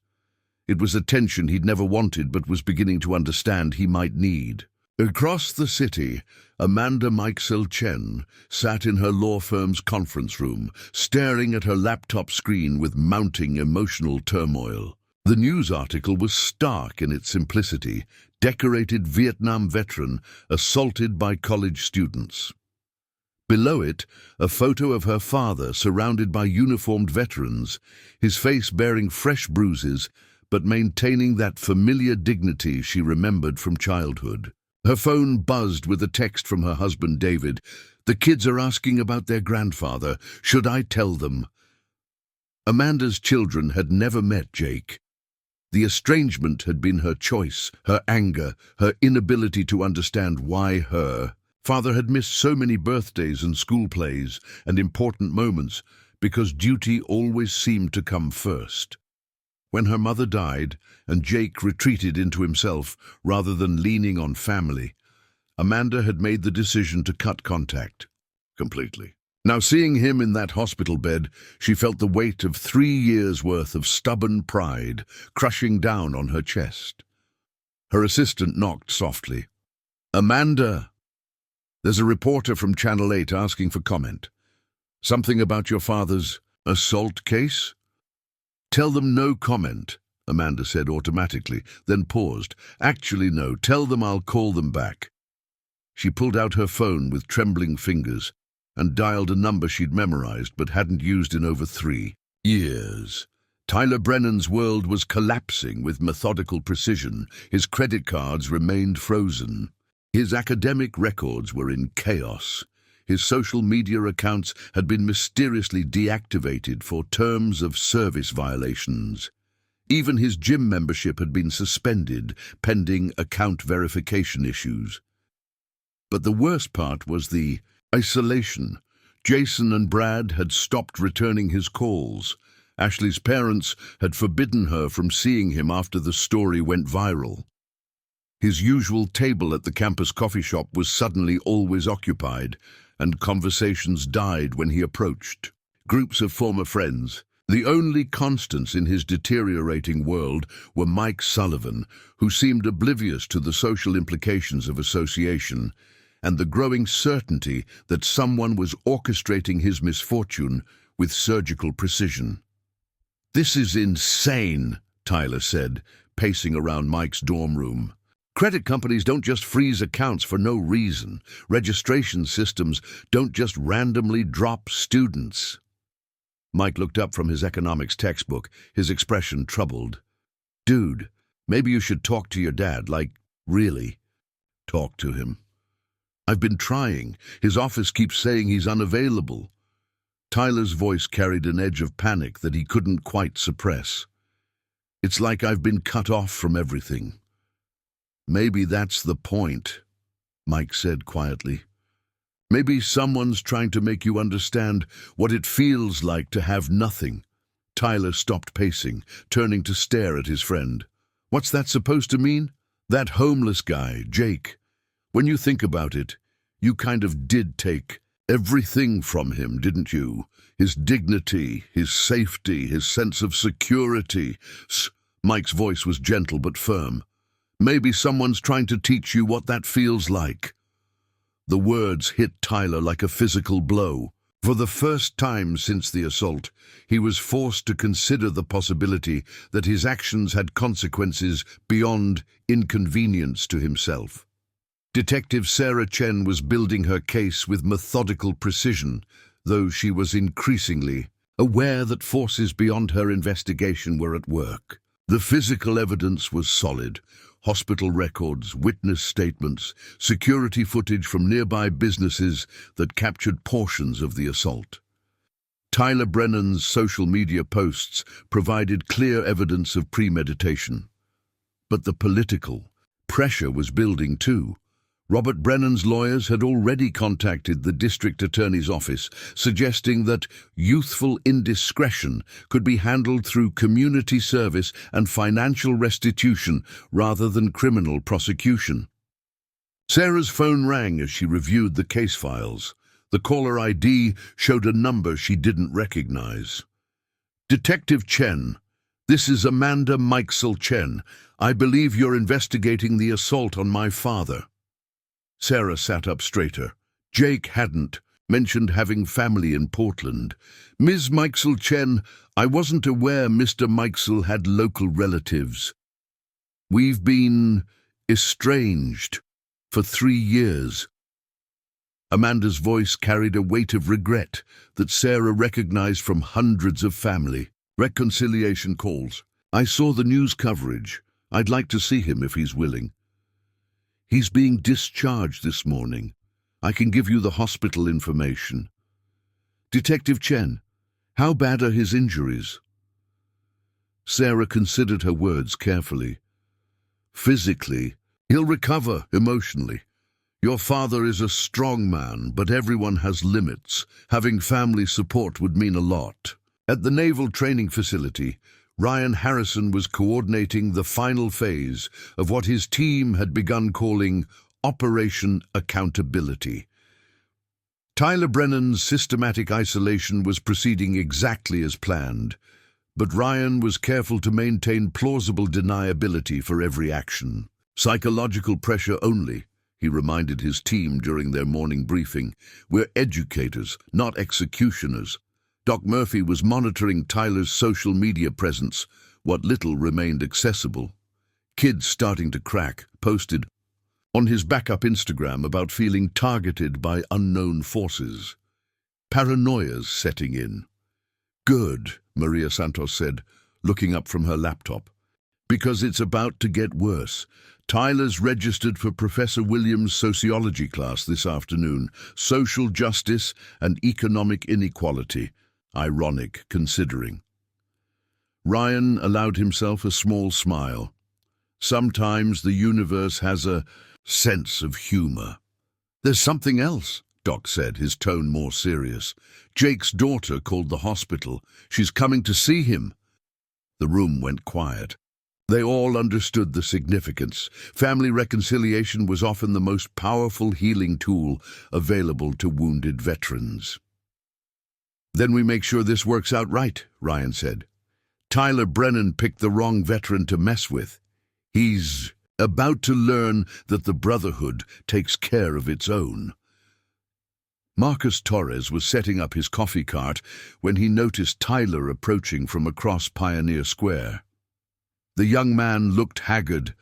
It was attention he'd never wanted but was beginning to understand he might need. Across the city, Amanda Mikesell Chen sat in her law firm's conference room, staring at her laptop screen with mounting emotional turmoil. The news article was stark in its simplicity: decorated Vietnam veteran assaulted by college students. Below it, a photo of her father surrounded by uniformed veterans, his face bearing fresh bruises but maintaining that familiar dignity she remembered from childhood. Her phone buzzed with a text from her husband David. "The kids are asking about their grandfather. Should I tell them?" Amanda's children had never met Jake. The estrangement had been her choice, her anger, her inability to understand why her father had missed so many birthdays and school plays and important moments because duty always seemed to come first. When her mother died and Jake retreated into himself rather than leaning on family, Amanda had made the decision to cut contact completely. Now, seeing him in that hospital bed, she felt the weight of 3 years' worth of stubborn pride crushing down on her chest. Her assistant knocked softly. "Amanda, there's a reporter from Channel 8 asking for comment. Something about your father's assault case?" "Tell them no comment," Amanda said automatically, then paused. "Actually, no. Tell them I'll call them back." She pulled out her phone with trembling fingers and dialed a number she'd memorized but hadn't used in over 3 years. Tyler Brennan's world was collapsing with methodical precision. His credit cards remained frozen. His academic records were in chaos. His social media accounts had been mysteriously deactivated for terms of service violations. Even his gym membership had been suspended, pending account verification issues. But the worst part was the isolation. Jason and Brad had stopped returning his calls. Ashley's parents had forbidden her from seeing him after the story went viral. His usual table at the campus coffee shop was suddenly always occupied, and conversations died when he approached. Groups of former friends. The only constants in his deteriorating world were Mike Sullivan, who seemed oblivious to the social implications of association, and the growing certainty that someone was orchestrating his misfortune with surgical precision. "This is insane," Tyler said, pacing around Mike's dorm room. "Credit companies don't just freeze accounts for no reason. Registration systems don't just randomly drop students." Mike looked up from his economics textbook, his expression troubled. "Dude, maybe you should talk to your dad, like, really. Talk to him." "I've been trying. His office keeps saying he's unavailable." Tyler's voice carried an edge of panic that he couldn't quite suppress. "It's like I've been cut off from everything." "Maybe that's the point," Mike said quietly. "Maybe someone's trying to make you understand what it feels like to have nothing." Tyler stopped pacing, turning to stare at his friend. "What's that supposed to mean?" "That homeless guy, Jake. When you think about it, you kind of did take everything from him, didn't you? His dignity, his safety, his sense of security." Mike's voice was gentle but firm. "Maybe someone's trying to teach you what that feels like." The words hit Tyler like a physical blow. For the first time since the assault, he was forced to consider the possibility that his actions had consequences beyond inconvenience to himself. Detective Sarah Chen was building her case with methodical precision, though she was increasingly aware that forces beyond her investigation were at work. The physical evidence was solid. Hospital records, witness statements, security footage from nearby businesses that captured portions of the assault. Tyler Brennan's social media posts provided clear evidence of premeditation. But the political pressure was building too. Robert Brennan's lawyers had already contacted the district attorney's office, suggesting that youthful indiscretion could be handled through community service and financial restitution rather than criminal prosecution. Sarah's phone rang as she reviewed the case files. The caller ID showed a number she didn't recognize. "Detective Chen, this is Amanda Mikesell Chen. I believe you're investigating the assault on my father." Sarah sat up straighter. Jake hadn't mentioned having family in Portland. Ms. Mikesell Chen, I wasn't aware Mr. Mikesell had local relatives. We've been estranged for 3 years. Amanda's voice carried a weight of regret that Sarah recognized from hundreds of family. Reconciliation calls. I saw the news coverage. I'd like to see him if he's willing. He's being discharged this morning. I can give you the hospital information. Detective Chen, how bad are his injuries? Sarah considered her words carefully. Physically, he'll recover. Emotionally, your father is a strong man, but everyone has limits. Having family support would mean a lot. At the Naval Training Facility, Ryan Harrison was coordinating the final phase of what his team had begun calling Operation Accountability. Tyler Brennan's systematic isolation was proceeding exactly as planned, but Ryan was careful to maintain plausible deniability for every action. Psychological pressure only, he reminded his team during their morning briefing. We're educators, not executioners. Doc Murphy was monitoring Tyler's social media presence, what little remained accessible. Kids starting to crack posted on his backup Instagram about feeling targeted by unknown forces. Paranoia's setting in. Good, Maria Santos said, looking up from her laptop. Because it's about to get worse. Tyler's registered for Professor Williams' sociology class this afternoon. Social justice and economic inequality. Ironic, considering. Ryan allowed himself a small smile. Sometimes the universe has a sense of humor. There's something else, Doc said, his tone more serious. Jake's daughter called the hospital. She's coming to see him. The room went quiet. They all understood the significance. Family reconciliation was often the most powerful healing tool available to wounded veterans. Then we make sure this works out right, Ryan said. Tyler Brennan picked the wrong veteran to mess with. He's about to learn that the Brotherhood takes care of its own. Marcus Torres was setting up his coffee cart when he noticed Tyler approaching from across Pioneer Square. The young man looked haggard,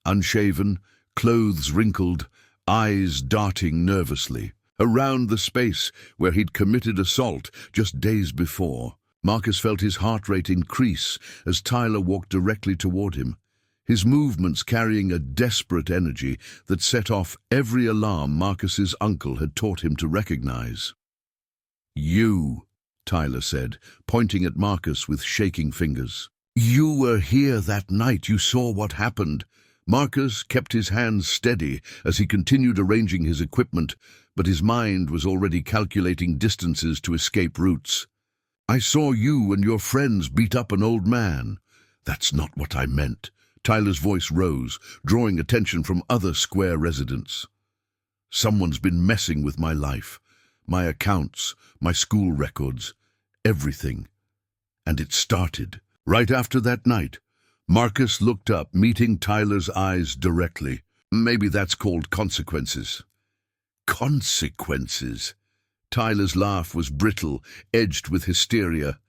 unshaven, clothes wrinkled, eyes darting nervously. Around the space where he'd committed assault just days before, Marcus felt his heart rate increase as Tyler walked directly toward him, his movements carrying a desperate energy that set off every alarm Marcus's uncle had taught him to recognize. You, Tyler said, pointing at Marcus with shaking fingers. You were here that night. You saw what happened. Marcus kept his hands steady as he continued arranging his equipment, but his mind was already calculating distances to escape routes. I saw you and your friends beat up an old man. That's not what I meant. Tyler's voice rose, drawing attention from other square residents. Someone's been messing with my life, my accounts, my school records, everything. And it started. Right after that night, Marcus looked up, meeting Tyler's eyes directly. Maybe that's called consequences. Consequences? Tyler's laugh was brittle, edged with hysteria.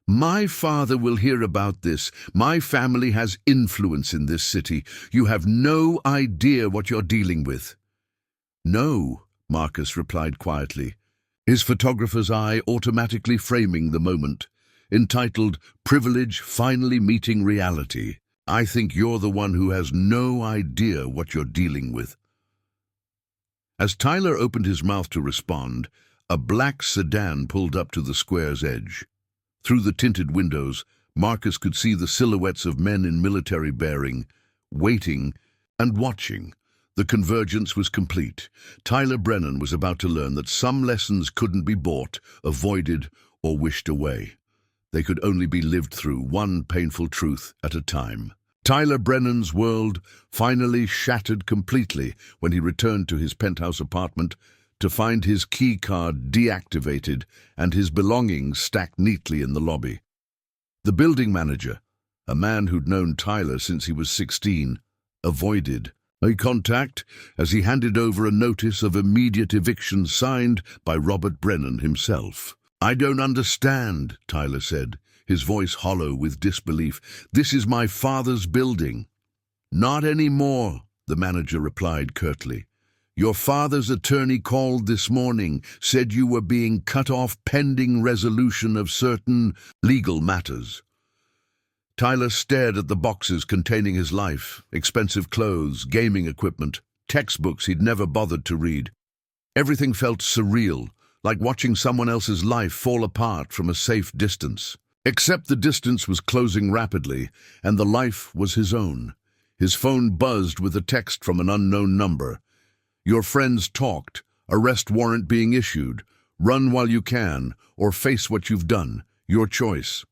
My father will hear about this. My family has influence in this city. You have no idea what you're dealing with. No, Marcus replied quietly, his photographer's eye automatically framing the moment, entitled Privilege Finally Meeting Reality. I think you're the one who has no idea what you're dealing with. As Tyler opened his mouth to respond, a black sedan pulled up to the square's edge. Through the tinted windows, Marcus could see the silhouettes of men in military bearing, waiting and watching. The convergence was complete. Tyler Brennan was about to learn that some lessons couldn't be bought, avoided, or wished away. They could only be lived through, one painful truth at a time. Tyler Brennan's world finally shattered completely when he returned to his penthouse apartment to find his key card deactivated and his belongings stacked neatly in the lobby. The building manager, a man who'd known Tyler since he was 16, avoided Eye contact as he handed over a notice of immediate eviction signed by Robert Brennan himself. "I don't understand," Tyler said, his voice hollow with disbelief. "This is my father's building." "Not anymore," the manager replied curtly. "Your father's attorney called this morning, said you were being cut off pending resolution of certain legal matters." Tyler stared at the boxes containing his life, expensive clothes, gaming equipment, textbooks he'd never bothered to read. Everything felt surreal, like watching someone else's life fall apart from a safe distance. Except the distance was closing rapidly, and the life was his own. His phone buzzed with a text from an unknown number. "Your friends talked. Arrest warrant being issued. Run while you can, or face what you've done. Your choice."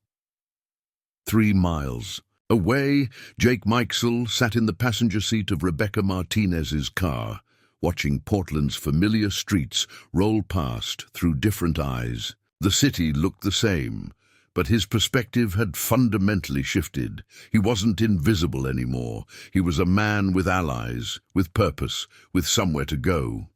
3 miles away, Jake Mikesell sat in the passenger seat of Rebecca Martinez's car, watching Portland's familiar streets roll past through different eyes. The city looked the same, but his perspective had fundamentally shifted. He wasn't invisible anymore. He was a man with allies, with purpose, with somewhere to go.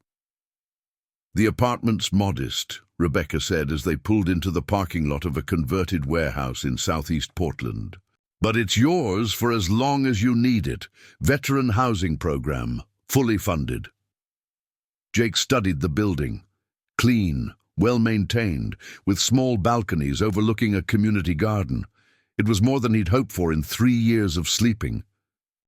"The apartment's modest," Rebecca said as they pulled into the parking lot of a converted warehouse in southeast Portland. "But it's yours for as long as you need it. Veteran housing program, fully funded." Jake studied the building. Clean, well-maintained, with small balconies overlooking a community garden. It was more than he'd hoped for in 3 years of sleeping.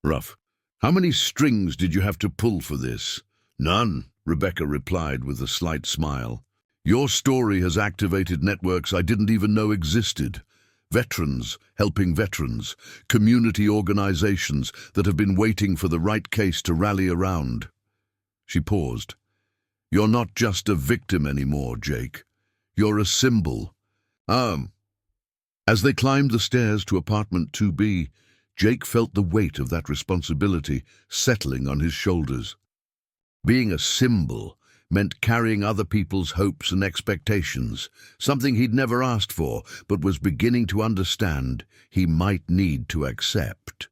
"Rough. How many strings did you have to pull for this?" "None," Rebecca replied with a slight smile. "Your story has activated networks I didn't even know existed. Veterans helping veterans, community organizations that have been waiting for the right case to rally around." She paused. "You're not just a victim anymore, Jake. You're a symbol." As they climbed the stairs to apartment 2B, Jake felt the weight of that responsibility settling on his shoulders. Being a symbol meant carrying other people's hopes and expectations, something he'd never asked for, but was beginning to understand he might need to accept.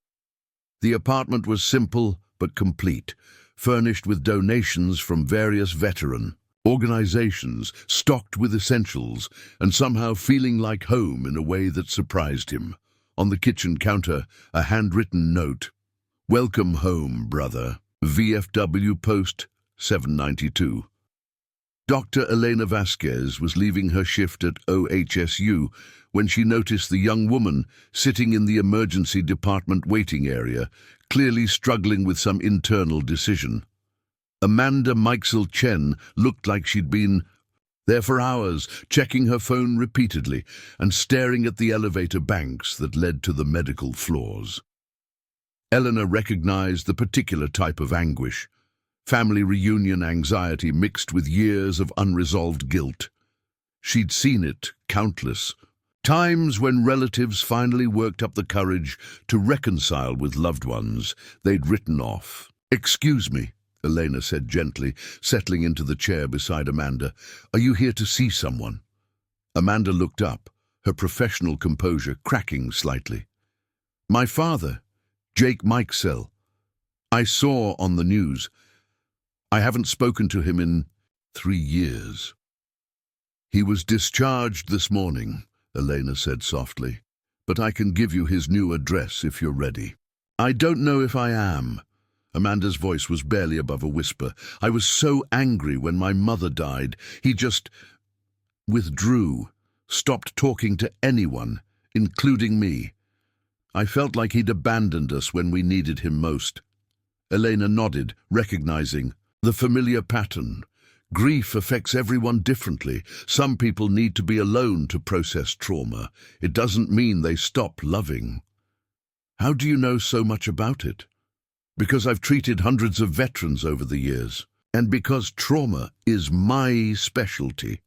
The apartment was simple but complete, furnished with donations from various veteran organizations, stocked with essentials, and somehow feeling like home in a way that surprised him. On the kitchen counter, a handwritten note. "Welcome home, brother. VFW Post 792. Dr. Elena Vasquez was leaving her shift at OHSU when she noticed the young woman sitting in the emergency department waiting area, clearly struggling with some internal decision. Amanda Mikesell Chen looked like she'd been there for hours, checking her phone repeatedly and staring at the elevator banks that led to the medical floors. Eleanor recognized the particular type of anguish, family reunion anxiety mixed with years of unresolved guilt. She'd seen it countless times when relatives finally worked up the courage to reconcile with loved ones they'd written off. "Excuse me," Elena said gently, settling into the chair beside Amanda. "Are you here to see someone?" Amanda looked up, her professional composure cracking slightly. "My father, Jake Mikesell. I saw on the news. I haven't spoken to him in 3 years." "He was discharged this morning," Elena said softly, "but I can give you his new address if you're ready." "I don't know if I am." Amanda's voice was barely above a whisper. "I was so angry when my mother died. He just withdrew, stopped talking to anyone, including me. I felt like he'd abandoned us when we needed him most." Elena nodded, recognizing the familiar pattern. Grief affects everyone differently. Some people need to be alone to process trauma. It doesn't mean they stop loving. "How do you know so much about it?" "Because I've treated hundreds of veterans over the years, and because trauma is my specialty."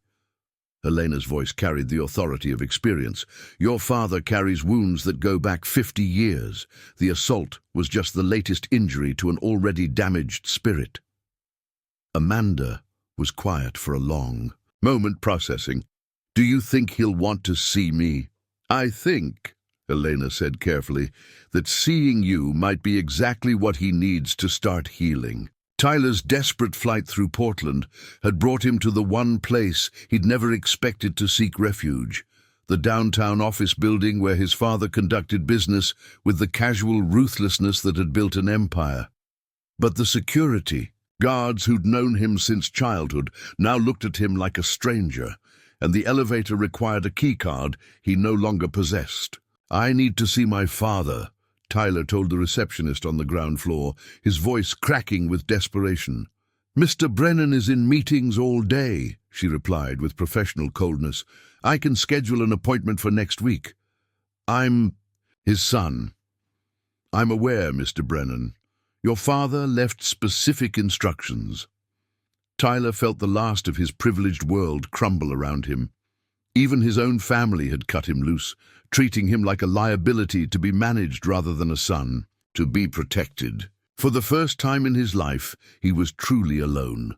Elena's voice carried the authority of experience. "Your father carries wounds that go back 50 years. The assault was just the latest injury to an already damaged spirit." Amanda was quiet for a long moment, processing. "Do you think he'll want to see me?" "I think," Elena said carefully, that seeing you might be exactly what he needs to start healing. Tyler's desperate flight through Portland had brought him to the one place he'd never expected to seek refuge, the downtown office building where his father conducted business with the casual ruthlessness that had built an empire. But the security guards who'd known him since childhood now looked at him like a stranger, and the elevator required a keycard he no longer possessed. "I need to see my father," Tyler told the receptionist on the ground floor, his voice cracking with desperation. "Mr. Brennan is in meetings all day," she replied with professional coldness. "I can schedule an appointment for next week." "I'm his son." "I'm aware, Mr. Brennan. Your father left specific instructions." Tyler felt the last of his privileged world crumble around him. Even his own family had cut him loose, treating him like a liability to be managed rather than a son, to be protected. For the first time in his life, he was truly alone.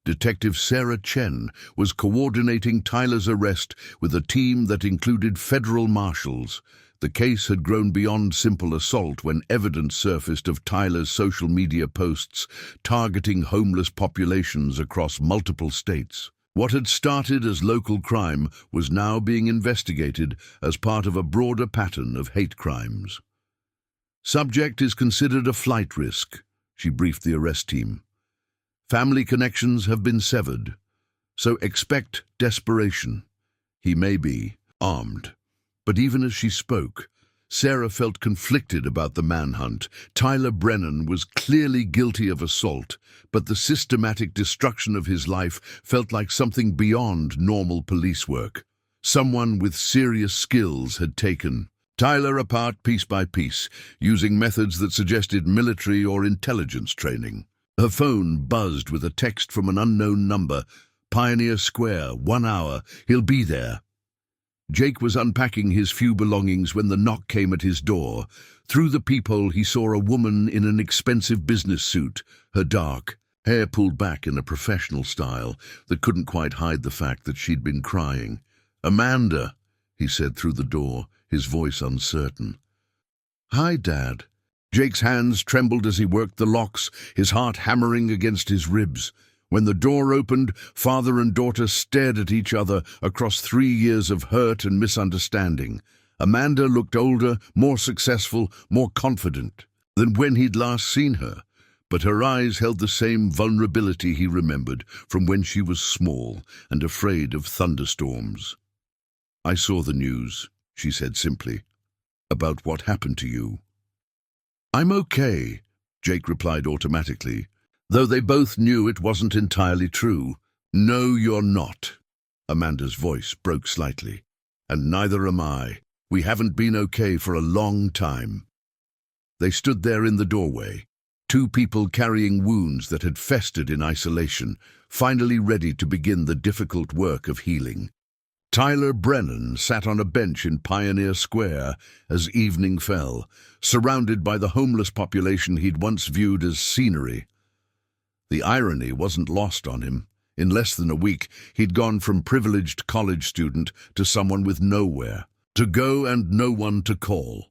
Detective Sarah Chen was coordinating Tyler's arrest with a team that included federal marshals. The case had grown beyond simple assault when evidence surfaced of Tyler's social media posts targeting homeless populations across multiple states. What had started as local crime was now being investigated as part of a broader pattern of hate crimes. "Subject is considered a flight risk," she briefed the arrest team. "Family connections have been severed, so expect desperation. He may be armed." But even as she spoke, Sarah felt conflicted about the manhunt. Tyler Brennan was clearly guilty of assault, but the systematic destruction of his life felt like something beyond normal police work. Someone with serious skills had taken Tyler apart piece by piece, using methods that suggested military or intelligence training. Her phone buzzed with a text from an unknown number. "Pioneer Square, 1 hour, he'll be there." Jake was unpacking his few belongings when the knock came at his door. Through the peephole he saw a woman in an expensive business suit, her dark hair pulled back in a professional style that couldn't quite hide the fact that she'd been crying. "Amanda," he said through the door, his voice uncertain. "Hi, Dad." Jake's hands trembled as he worked the locks, his heart hammering against his ribs. When the door opened, father and daughter stared at each other across 3 years of hurt and misunderstanding. Amanda looked older, more successful, more confident than when he'd last seen her, but her eyes held the same vulnerability he remembered from when she was small and afraid of thunderstorms. "I saw the news," she said simply, "about what happened to you." "I'm okay," Jake replied automatically, though they both knew it wasn't entirely true. "No, you're not." Amanda's voice broke slightly. "And neither am I. We haven't been okay for a long time." They stood there in the doorway, two people carrying wounds that had festered in isolation, finally ready to begin the difficult work of healing. Tyler Brennan sat on a bench in Pioneer Square as evening fell, surrounded by the homeless population he'd once viewed as scenery. The irony wasn't lost on him. In less than a week, he'd gone from privileged college student to someone with nowhere to go and no one to call.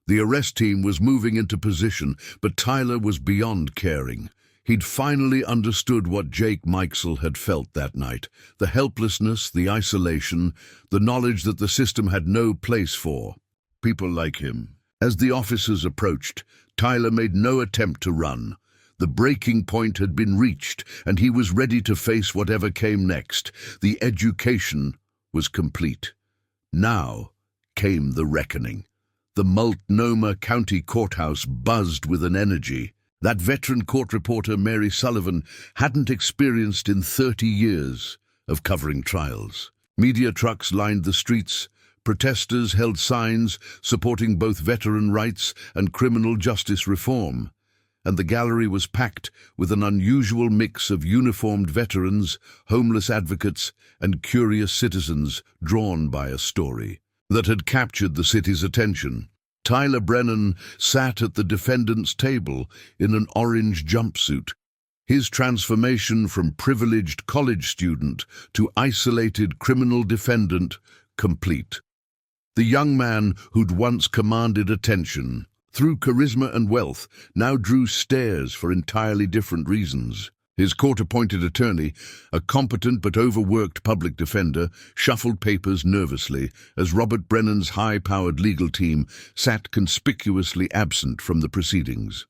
The arrest team was moving into position, but Tyler was beyond caring. He'd finally understood what Jake Mikesell had felt that night, the helplessness, the isolation, the knowledge that the system had no place for people like him. As the officers approached, Tyler made no attempt to run. The breaking point had been reached, and he was ready to face whatever came next. The education was complete. Now came the reckoning. The Multnomah County Courthouse buzzed with an energy that veteran court reporter Mary Sullivan hadn't experienced in 30 years of covering trials. Media trucks lined the streets. Protesters held signs supporting both veteran rights and criminal justice reform. And the gallery was packed with an unusual mix of uniformed veterans, homeless advocates, and curious citizens drawn by a story that had captured the city's attention. Tyler Brennan sat at the defendant's table in an orange jumpsuit, his transformation from privileged college student to isolated criminal defendant complete. The young man who'd once commanded attention, through charisma and wealth, now drew stares for entirely different reasons. His court-appointed attorney, a competent but overworked public defender, shuffled papers nervously as Robert Brennan's high-powered legal team sat conspicuously absent from the proceedings.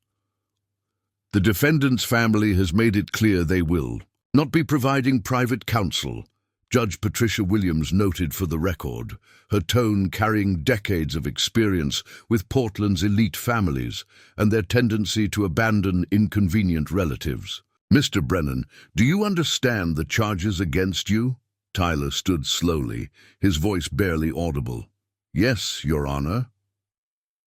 The defendant's family has made it clear they will not be providing private counsel, Judge Patricia Williams noted for the record, her tone carrying decades of experience with Portland's elite families and their tendency to abandon inconvenient relatives. Mr. Brennan, do you understand the charges against you? Tyler stood slowly, his voice barely audible. Yes, Your Honor.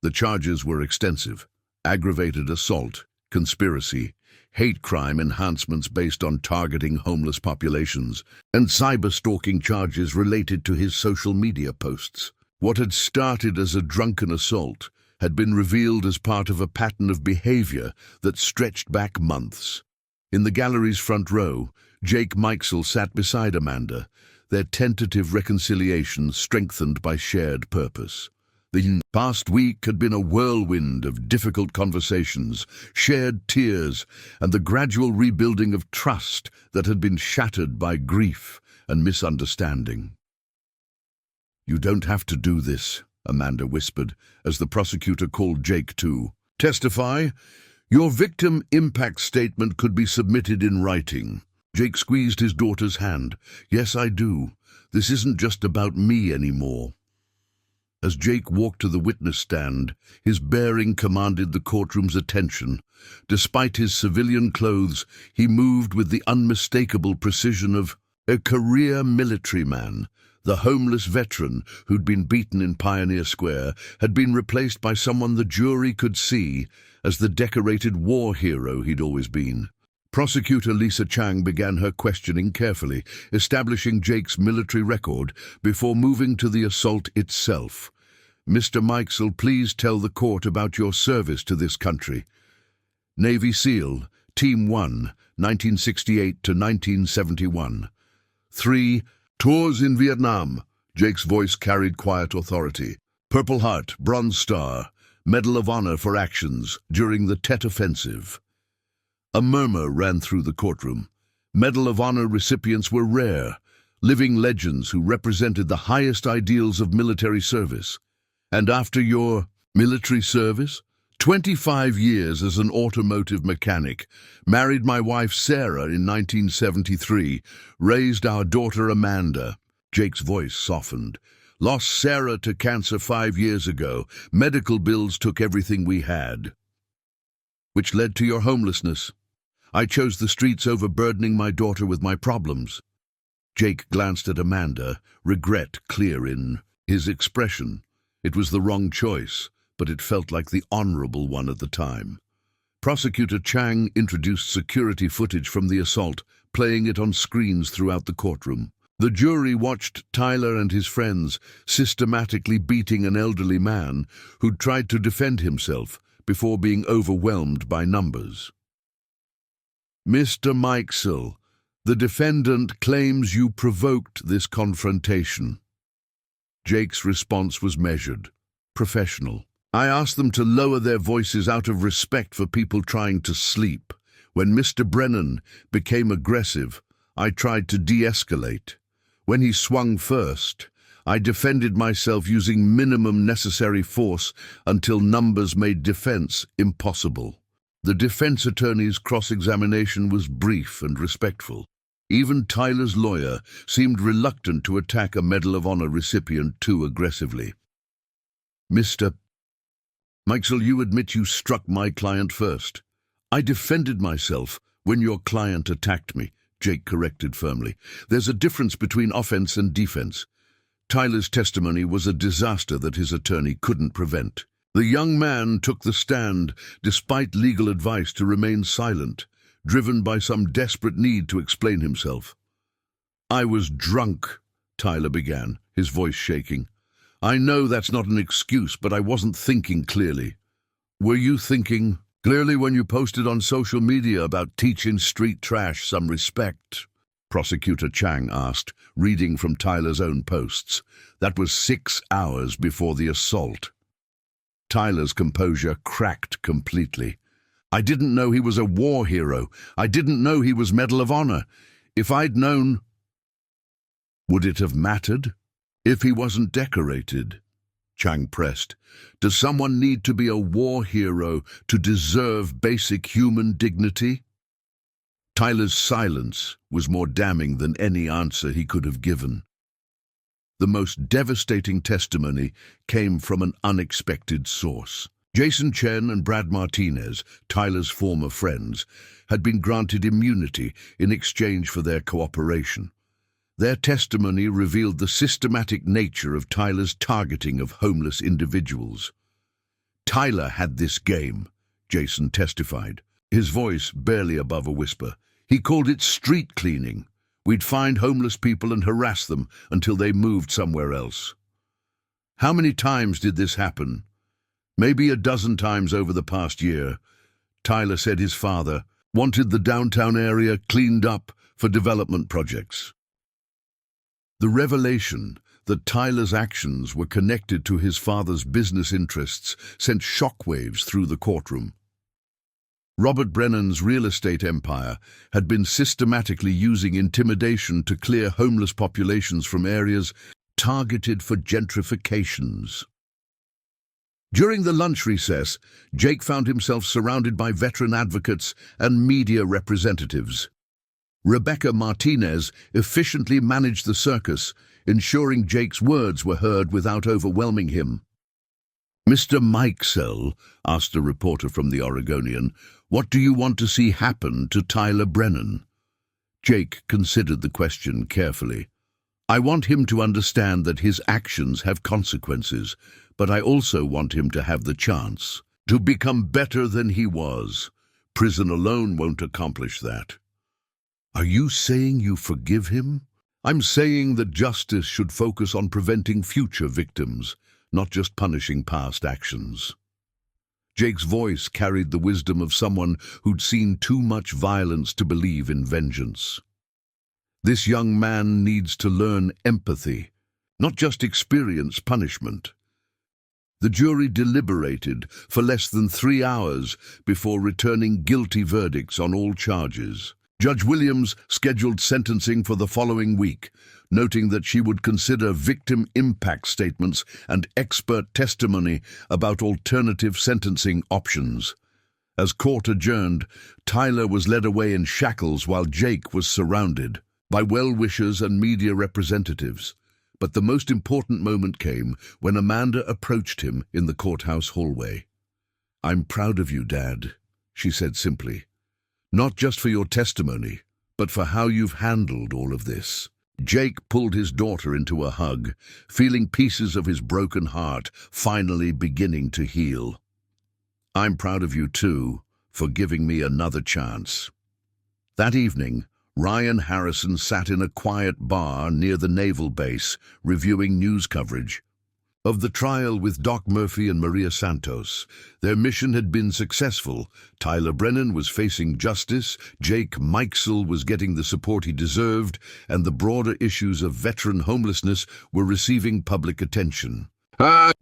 The charges were extensive: aggravated assault, conspiracy, hate crime enhancements based on targeting homeless populations, and cyber-stalking charges related to his social media posts. What had started as a drunken assault had been revealed as part of a pattern of behavior that stretched back months. In the gallery's front row, Jake Mikesell sat beside Amanda, their tentative reconciliation strengthened by shared purpose. The past week had been a whirlwind of difficult conversations, shared tears, and the gradual rebuilding of trust that had been shattered by grief and misunderstanding. "You don't have to do this," Amanda whispered, as the prosecutor called Jake to testify. "Your victim impact statement could be submitted in writing." Jake squeezed his daughter's hand. "Yes, I do. This isn't just about me anymore." As Jake walked to the witness stand, his bearing commanded the courtroom's attention. Despite his civilian clothes, he moved with the unmistakable precision of a career military man. The homeless veteran who'd been beaten in Pioneer Square had been replaced by someone the jury could see as the decorated war hero he'd always been. Prosecutor Lisa Chang began her questioning carefully, establishing Jake's military record before moving to the assault itself. "Mr. Mikesell, please tell the court about your service to this country." Navy SEAL, Team 1, 1968 to 1971. 3. Tours in Vietnam. Jake's voice carried quiet authority. Purple Heart, Bronze Star, Medal of Honor for actions during the Tet Offensive. A murmur ran through the courtroom. Medal of Honor recipients were rare, living legends who represented the highest ideals of military service. "And after your military service?" 25 years as an automotive mechanic, married my wife Sarah in 1973, raised our daughter Amanda. Jake's voice softened. "Lost Sarah to cancer 5 years ago. Medical bills took everything we had." "Which led to your homelessness." "I chose the streets over burdening my daughter with my problems." Jake glanced at Amanda, regret clear in his expression. It was the wrong choice, but it felt like the honorable one at the time. Prosecutor Chang introduced security footage from the assault, playing it on screens throughout the courtroom. The jury watched Tyler and his friends systematically beating an elderly man who'd tried to defend himself before being overwhelmed by numbers. "Mr. Mikesell, the defendant claims you provoked this confrontation." Jake's response was measured, professional. "I asked them to lower their voices out of respect for people trying to sleep. When Mr. Brennan became aggressive, I tried to de-escalate. When he swung first, I defended myself using minimum necessary force until numbers made defense impossible." The defense attorney's cross-examination was brief and respectful. Even Tyler's lawyer seemed reluctant to attack a Medal of Honor recipient too aggressively. "Mr. Mikesell, you admit you struck my client first." "I defended myself when your client attacked me," Jake corrected firmly. "There's a difference between offense and defense." Tyler's testimony was a disaster that his attorney couldn't prevent. The young man took the stand despite legal advice to remain silent, driven by some desperate need to explain himself. "I was drunk," Tyler began, his voice shaking. "I know that's not an excuse, but I wasn't thinking clearly." "Were you thinking clearly when you posted on social media about teaching street trash some respect?" Prosecutor Chang asked, reading from Tyler's own posts. That was 6 hours before the assault. Tyler's composure cracked completely. I didn't know he was a war hero. I didn't know he was Medal of Honor. If I'd known... Would it have mattered? If he wasn't decorated? Chang pressed. Does someone need to be a war hero to deserve basic human dignity? Tyler's silence was more damning than any answer he could have given. The most devastating testimony came from an unexpected source. Jason Chen and Brad Martinez, Tyler's former friends, had been granted immunity in exchange for their cooperation. Their testimony revealed the systematic nature of Tyler's targeting of homeless individuals. Tyler had this game, Jason testified, his voice barely above a whisper. He called it street cleaning. We'd find homeless people and harass them until they moved somewhere else. How many times did this happen? Maybe a dozen times over the past year. Tyler said his father wanted the downtown area cleaned up for development projects. The revelation that Tyler's actions were connected to his father's business interests sent shockwaves through the courtroom. Robert Brennan's real estate empire had been systematically using intimidation to clear homeless populations from areas targeted for gentrifications. During the lunch recess, Jake found himself surrounded by veteran advocates and media representatives. Rebecca Martinez efficiently managed the circus, ensuring Jake's words were heard without overwhelming him. Mr. Mikesell, asked a reporter from the Oregonian, what do you want to see happen to Tyler Brennan? Jake considered the question carefully. I want him to understand that his actions have consequences, but I also want him to have the chance to become better than he was. Prison alone won't accomplish that. Are you saying you forgive him? I'm saying that justice should focus on preventing future victims, not just punishing past actions. Jake's voice carried the wisdom of someone who'd seen too much violence to believe in vengeance. This young man needs to learn empathy, not just experience punishment. The jury deliberated for less than 3 hours before returning guilty verdicts on all charges. Judge Williams scheduled sentencing for the following week, noting that she would consider victim impact statements and expert testimony about alternative sentencing options. As court adjourned, Tyler was led away in shackles while Jake was surrounded by well-wishers and media representatives. But the most important moment came when Amanda approached him in the courthouse hallway. I'm proud of you, Dad, she said simply. Not just for your testimony, but for how you've handled all of this. Jake pulled his daughter into a hug, feeling pieces of his broken heart finally beginning to heal. I'm proud of you too, for giving me another chance. That evening, Ryan Harrison sat in a quiet bar near the naval base, reviewing news coverage of the trial with Doc Murphy and Maria Santos. Their mission had been successful. Tyler Brennan was facing justice, Jake Mikesell was getting the support he deserved, and the broader issues of veteran homelessness were receiving public attention.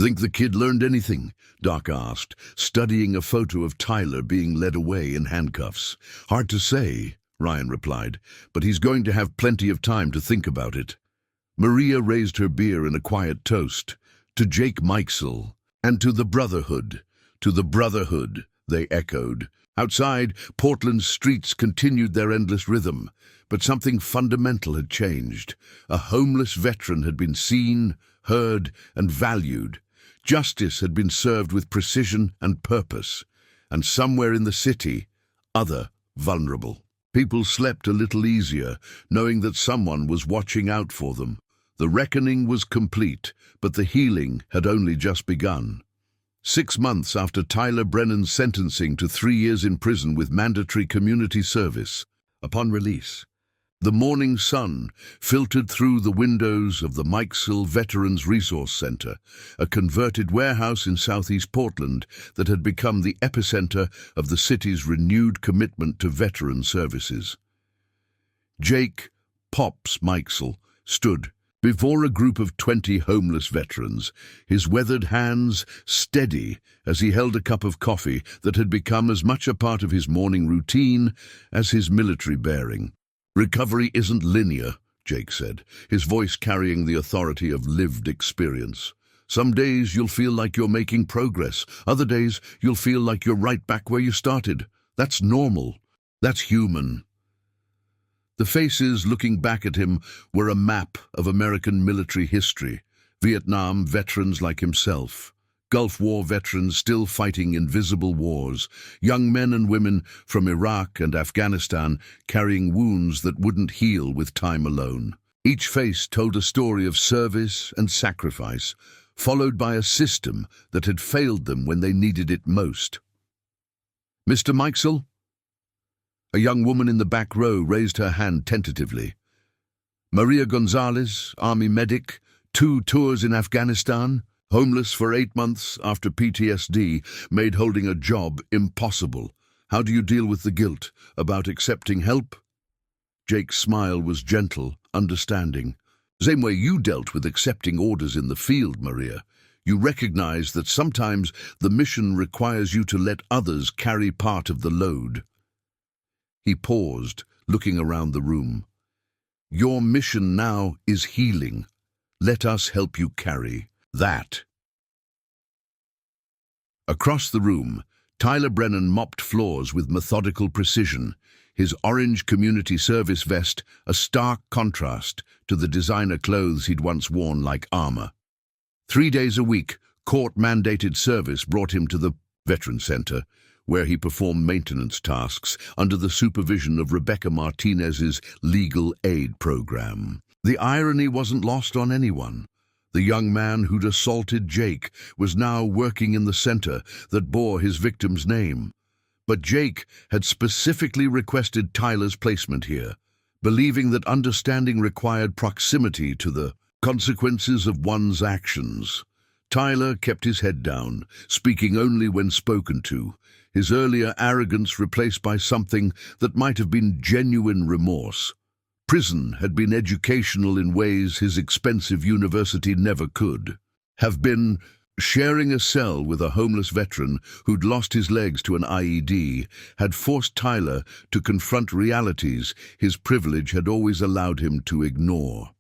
Think the kid learned anything? Doc asked, studying a photo of Tyler being led away in handcuffs. Hard to say, Ryan replied, but he's going to have plenty of time to think about it. Maria raised her beer in a quiet toast. To Jake Mikesell, and to the Brotherhood. To the Brotherhood, they echoed. Outside, Portland's streets continued their endless rhythm, but something fundamental had changed. A homeless veteran had been seen, heard, and valued. Justice had been served with precision and purpose, and somewhere in the city, other vulnerable people slept a little easier, knowing that someone was watching out for them. The reckoning was complete, but the healing had only just begun. 6 months after Tyler Brennan's sentencing to 3 years in prison with mandatory community service, upon release, the morning sun filtered through the windows of the Mikesell Veterans Resource Center, a converted warehouse in southeast Portland that had become the epicenter of the city's renewed commitment to veteran services. Jake Pops Mikesell stood before a group of 20 homeless veterans, his weathered hands steady as he held a cup of coffee that had become as much a part of his morning routine as his military bearing. "Recovery isn't linear," Jake said, his voice carrying the authority of lived experience. "Some days you'll feel like you're making progress. Other days you'll feel like you're right back where you started. That's normal. That's human." The faces looking back at him were a map of American military history. Vietnam veterans like himself, Gulf War veterans still fighting invisible wars, young men and women from Iraq and Afghanistan carrying wounds that wouldn't heal with time alone. Each face told a story of service and sacrifice, followed by a system that had failed them when they needed it most. "Mr. Mikesell?" A young woman in the back row raised her hand tentatively. "Maria Gonzalez, Army medic, 2 tours in Afghanistan, homeless for 8 months after PTSD made holding a job impossible. How do you deal with the guilt about accepting help?" Jake's smile was gentle, understanding. "Same way you dealt with accepting orders in the field, Maria. You recognize that sometimes the mission requires you to let others carry part of the load." He paused, looking around the room. "Your mission now is healing. Let us help you carry that." Across the room, Tyler Brennan mopped floors with methodical precision, his orange community service vest a stark contrast to the designer clothes he'd once worn like armor. 3 days a week, court-mandated service brought him to the Veteran Center, where he performed maintenance tasks under the supervision of Rebecca Martinez's legal aid program. The irony wasn't lost on anyone. The young man who'd assaulted Jake was now working in the center that bore his victim's name. But Jake had specifically requested Tyler's placement here, believing that understanding required proximity to the consequences of one's actions. Tyler kept his head down, speaking only when spoken to, his earlier arrogance replaced by something that might have been genuine remorse. Prison had been educational in ways his expensive university never could have been. Sharing a cell with a homeless veteran who'd lost his legs to an IED had forced Tyler to confront realities his privilege had always allowed him to ignore.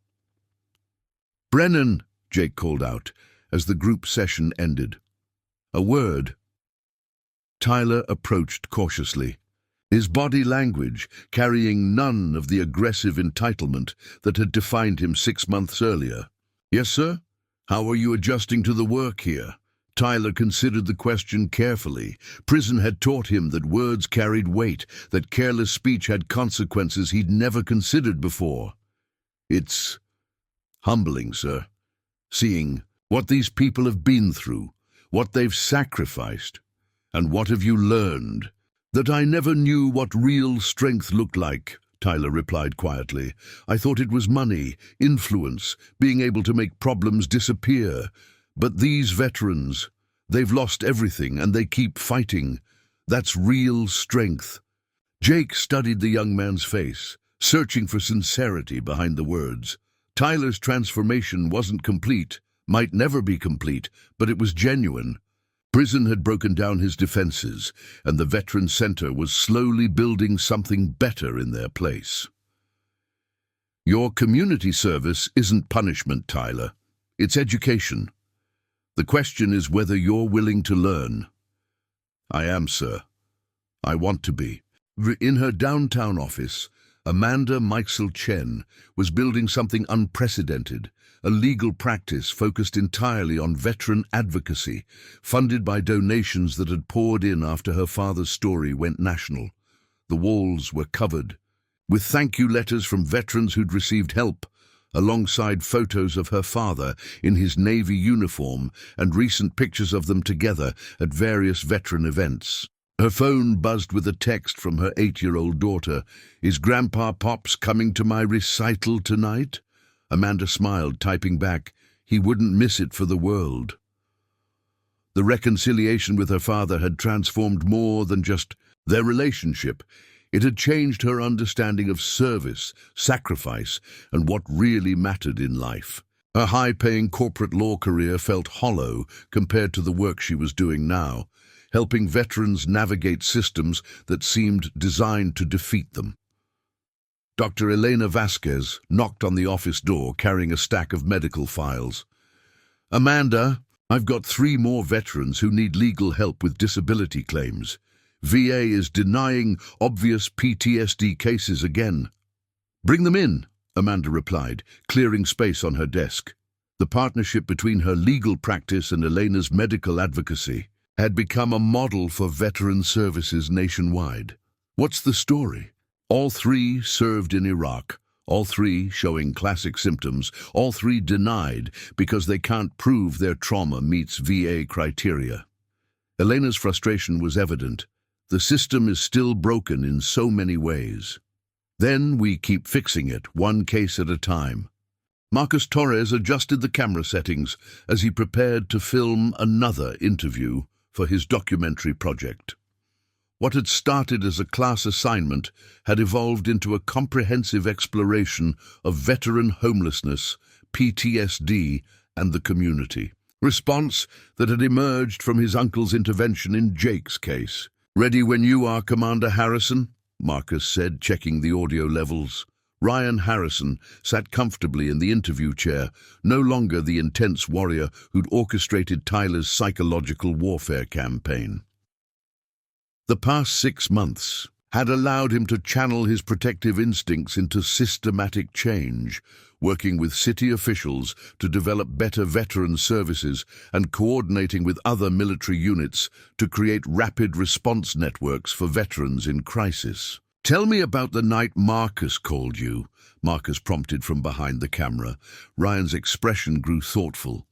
"Brennan," Jake called out as the group session ended. "A word." Tyler approached cautiously, his body language carrying none of the aggressive entitlement that had defined him 6 months earlier. "Yes, sir? How are you adjusting to the work here?" Tyler considered the question carefully. Prison had taught him that words carried weight, that careless speech had consequences he'd never considered before. "It's humbling, sir, seeing what these people have been through, what they've sacrificed. And what have you learned?" "That I never knew what real strength looked like," Tyler replied quietly. "I thought it was money, influence, being able to make problems disappear. But these veterans, they've lost everything and they keep fighting. That's real strength." Jake studied the young man's face, searching for sincerity behind the words. Tyler's transformation wasn't complete, might never be complete, but it was genuine. Prison had broken down his defenses, and the Veteran Center was slowly building something better in their place. "Your community service isn't punishment, Tyler. It's education. The question is whether you're willing to learn." "I am, sir. I want to be." In her downtown office, Amanda Mikesell Chen was building something unprecedented, a legal practice focused entirely on veteran advocacy, funded by donations that had poured in after her father's story went national. The walls were covered with thank you letters from veterans who'd received help, alongside photos of her father in his Navy uniform and recent pictures of them together at various veteran events. Her phone buzzed with a text from her 8-year-old daughter. "Is Grandpa Pops coming to my recital tonight?" Amanda smiled, typing back, "He wouldn't miss it for the world." The reconciliation with her father had transformed more than just their relationship. It had changed her understanding of service, sacrifice, and what really mattered in life. Her high-paying corporate law career felt hollow compared to the work she was doing now, helping veterans navigate systems that seemed designed to defeat them. Dr. Elena Vasquez knocked on the office door carrying a stack of medical files. "Amanda, I've got 3 more veterans who need legal help with disability claims. VA is denying obvious PTSD cases again." "Bring them in," Amanda replied, clearing space on her desk. The partnership between her legal practice and Elena's medical advocacy had become a model for veteran services nationwide. "What's the story?" All 3 served in Iraq, all 3 showing classic symptoms, all 3 denied because they can't prove their trauma meets VA criteria. Elena's frustration was evident. The system is still broken in so many ways. "Then we keep fixing it, one case at a time." Marcus Torres adjusted the camera settings as he prepared to film another interview for his documentary project. What had started as a class assignment had evolved into a comprehensive exploration of veteran homelessness, PTSD, and the community. Response that had emerged from his uncle's intervention in Jake's case. "Ready when you are, Commander Harrison," Marcus said, checking the audio levels. Ryan Harrison sat comfortably in the interview chair, no longer the intense warrior who'd orchestrated Tyler's psychological warfare campaign. The past 6 months had allowed him to channel his protective instincts into systematic change, working with city officials to develop better veteran services and coordinating with other military units to create rapid response networks for veterans in crisis. "Tell me about the night Marcus called you," Marcus prompted from behind the camera. Ryan's expression grew thoughtful.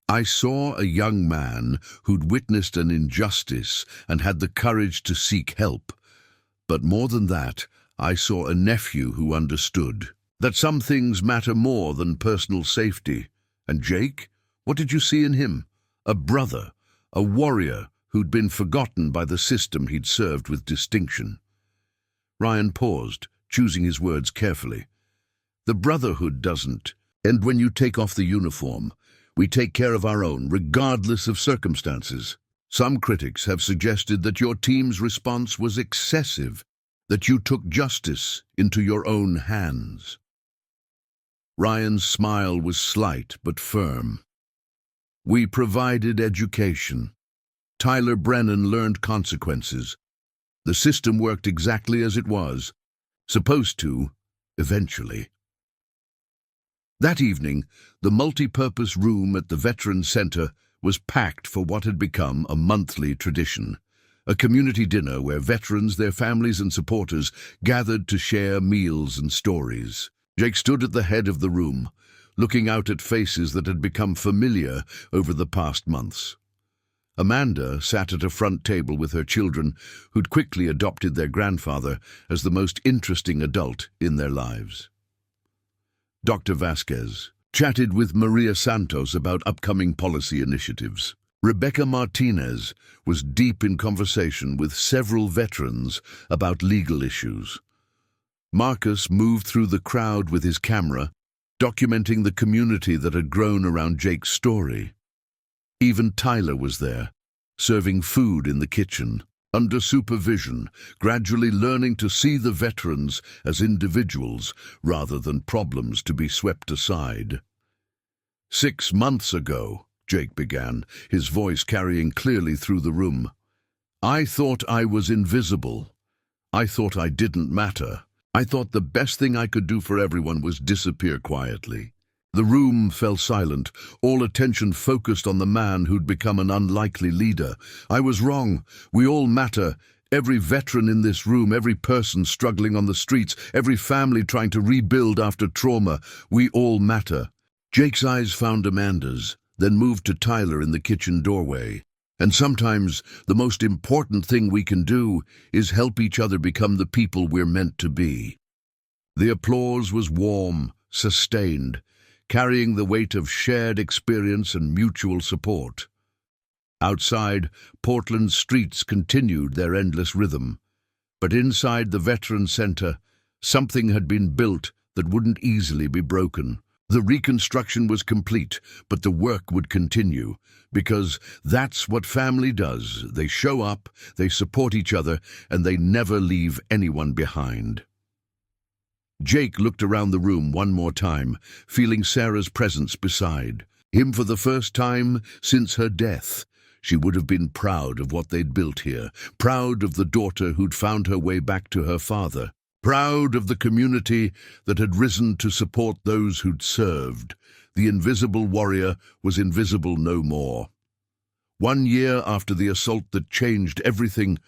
"I saw a young man who'd witnessed an injustice and had the courage to seek help. But more than that, I saw a nephew who understood that some things matter more than personal safety. And Jake, what did you see in him? A brother, a warrior who'd been forgotten by the system he'd served with distinction." Ryan paused, choosing his words carefully. "The Brotherhood doesn't end when you take off the uniform. We take care of our own, regardless of circumstances. Some critics have suggested that your team's response was excessive, that you took justice into your own hands." Ryan's smile was slight but firm. "We provided education. Tyler Brennan learned consequences. The system worked exactly as it was, supposed to, eventually." That evening, the multi-purpose room at the Veterans Center was packed for what had become a monthly tradition, a community dinner where veterans, their families and supporters gathered to share meals and stories. Jake stood at the head of the room, looking out at faces that had become familiar over the past months. Amanda sat at a front table with her children, who'd quickly adopted their grandfather as the most interesting adult in their lives. Dr. Vasquez chatted with Maria Santos about upcoming policy initiatives. Rebecca Martinez was deep in conversation with several veterans about legal issues. Marcus moved through the crowd with his camera, documenting the community that had grown around Jake's story. Even Tyler was there, serving food in the kitchen, under supervision, gradually learning to see the veterans as individuals rather than problems to be swept aside. "6 months ago," Jake began, his voice carrying clearly through the room, "I thought I was invisible. I thought I didn't matter. I thought the best thing I could do for everyone was disappear quietly." The room fell silent, all attention focused on the man who'd become an unlikely leader. "I was wrong. We all matter. Every veteran in this room, every person struggling on the streets, every family trying to rebuild after trauma. We all matter." Jake's eyes found Amanda's, then moved to Tyler in the kitchen doorway. "And sometimes the most important thing we can do is help each other become the people we're meant to be." The applause was warm, sustained, carrying the weight of shared experience and mutual support. Outside, Portland's streets continued their endless rhythm. But inside the Veteran Center, something had been built that wouldn't easily be broken. The reconstruction was complete, but the work would continue, because that's what family does. They show up, they support each other, and they never leave anyone behind. Jake looked around the room one more time, feeling Sarah's presence beside him for the first time since her death. She would have been proud of what they'd built here, proud of the daughter who'd found her way back to her father, proud of the community that had risen to support those who'd served. The invisible warrior was invisible no more. 1 year after the assault that changed everything,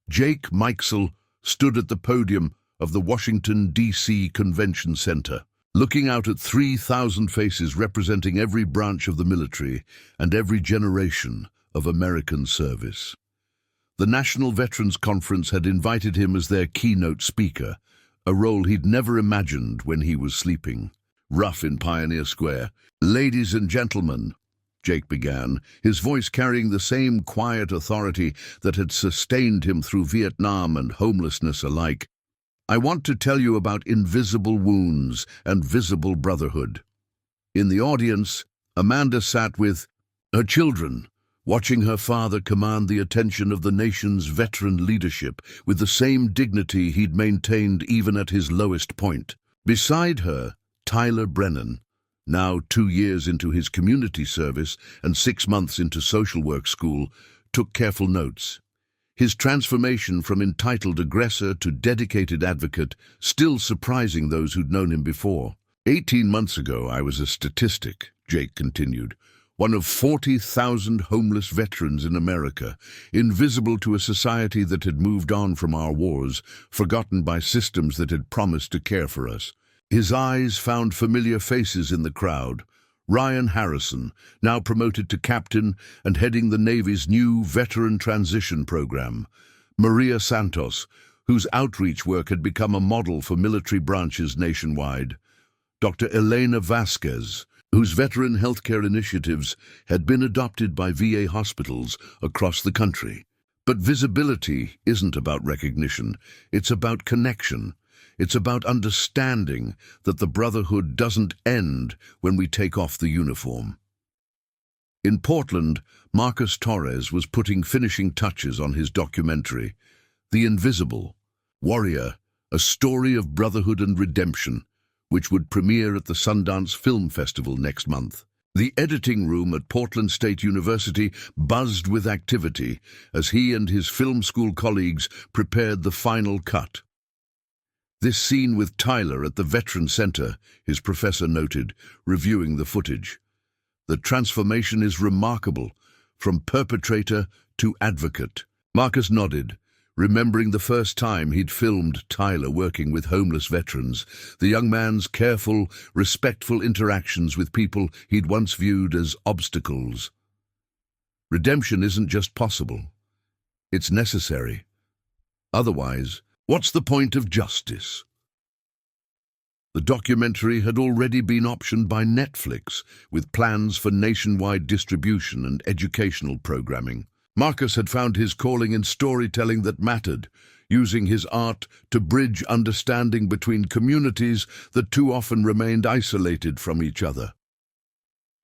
Jake Mikesell stood at the podium of the Washington, D.C. Convention Center, looking out at 3,000 faces representing every branch of the military and every generation of American service. The National Veterans Conference had invited him as their keynote speaker, a role he'd never imagined when he was sleeping. Rough in Pioneer Square. "Ladies and gentlemen," Jake began, his voice carrying the same quiet authority that had sustained him through Vietnam and homelessness alike. "I want to tell you about invisible wounds and visible brotherhood." In the audience, Amanda sat with her children, watching her father command the attention of the nation's veteran leadership with the same dignity he'd maintained even at his lowest point. Beside her, Tyler Brennan, now 2 years into his community service and 6 months into social work school, took careful notes. His transformation from entitled aggressor to dedicated advocate still surprising those who'd known him before. 18 months ago, I was a statistic," Jake continued. "One of 40,000 homeless veterans in America, invisible to a society that had moved on from our wars, forgotten by systems that had promised to care for us." His eyes found familiar faces in the crowd. Ryan Harrison, now promoted to captain and heading the Navy's new veteran transition program. Maria Santos, whose outreach work had become a model for military branches nationwide. Dr. Elena Vasquez, whose veteran healthcare initiatives had been adopted by VA hospitals across the country. But visibility isn't about recognition, it's about connection. It's about understanding that the brotherhood doesn't end when we take off the uniform. In Portland, Marcus Torres was putting finishing touches on his documentary, The Invisible Warrior, a story of brotherhood and redemption, which would premiere at the Sundance Film Festival next month. The editing room at Portland State University buzzed with activity as he and his film school colleagues prepared the final cut. "This scene with Tyler at the Veteran Center," his professor noted, reviewing the footage. "The transformation is remarkable, from perpetrator to advocate." Marcus nodded, remembering the first time he'd filmed Tyler working with homeless veterans, the young man's careful, respectful interactions with people he'd once viewed as obstacles. Redemption isn't just possible, it's necessary. Otherwise, what's the point of justice? The documentary had already been optioned by Netflix, with plans for nationwide distribution and educational programming. Marcus had found his calling in storytelling that mattered, using his art to bridge understanding between communities that too often remained isolated from each other.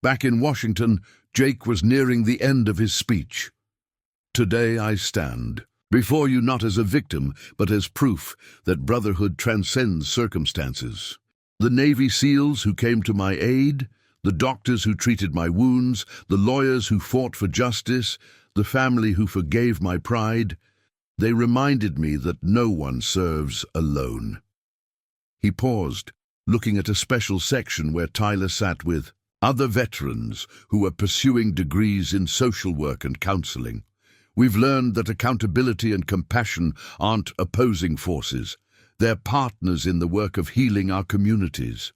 Back in Washington, Jake was nearing the end of his speech. "Today I stand before you not as a victim, but as proof that brotherhood transcends circumstances. The Navy SEALs who came to my aid, the doctors who treated my wounds, the lawyers who fought for justice, the family who forgave my pride, they reminded me that no one serves alone." He paused, looking at a special section where Tyler sat with other veterans who were pursuing degrees in social work and counseling. "We've learned that accountability and compassion aren't opposing forces. They're partners in the work of healing our communities."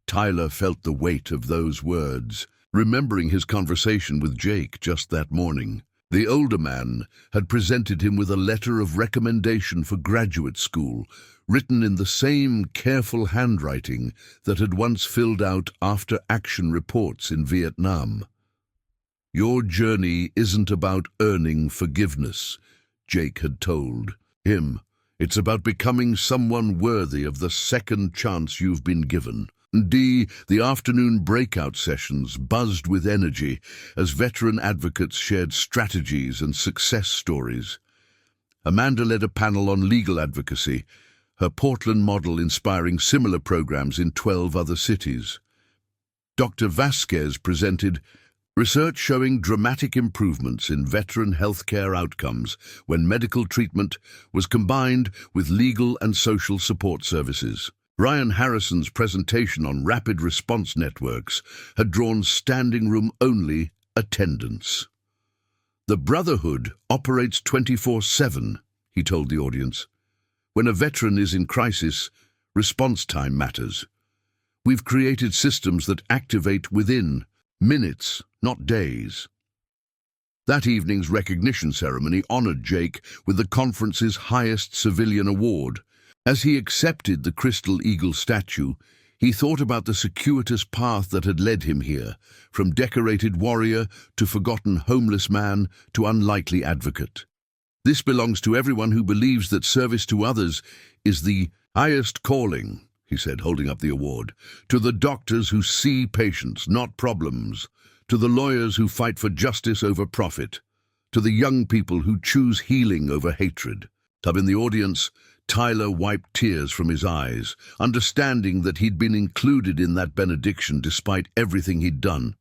Tyler felt the weight of those words, remembering his conversation with Jake just that morning. The older man had presented him with a letter of recommendation for graduate school, written in the same careful handwriting that had once filled out after-action reports in Vietnam. "Your journey isn't about earning forgiveness," Jake had told him It's about becoming someone worthy of the second chance you've been given. D. The afternoon breakout sessions buzzed with energy as veteran advocates shared strategies and success stories. Amanda led a panel on legal advocacy, her Portland model inspiring similar programs in 12 other cities. Dr. Vasquez presented research showing dramatic improvements in veteran healthcare outcomes when medical treatment was combined with legal and social support services. Ryan Harrison's presentation on rapid response networks had drawn standing room-only attendance. The Brotherhood operates 24/7, he told the audience. When a veteran is in crisis, response time matters. We've created systems that activate within minutes, not days. That evening's recognition ceremony honored Jake with the conference's highest civilian award. As he accepted the Crystal Eagle statue, he thought about the circuitous path that had led him here, from decorated warrior to forgotten homeless man to unlikely advocate. This belongs to everyone who believes that service to others is the highest calling, he said, holding up the award. To the doctors who see patients, not problems. To the lawyers who fight for justice over profit. To the young people who choose healing over hatred. Up in the audience, Tyler wiped tears from his eyes, understanding that he'd been included in that benediction despite everything he'd done.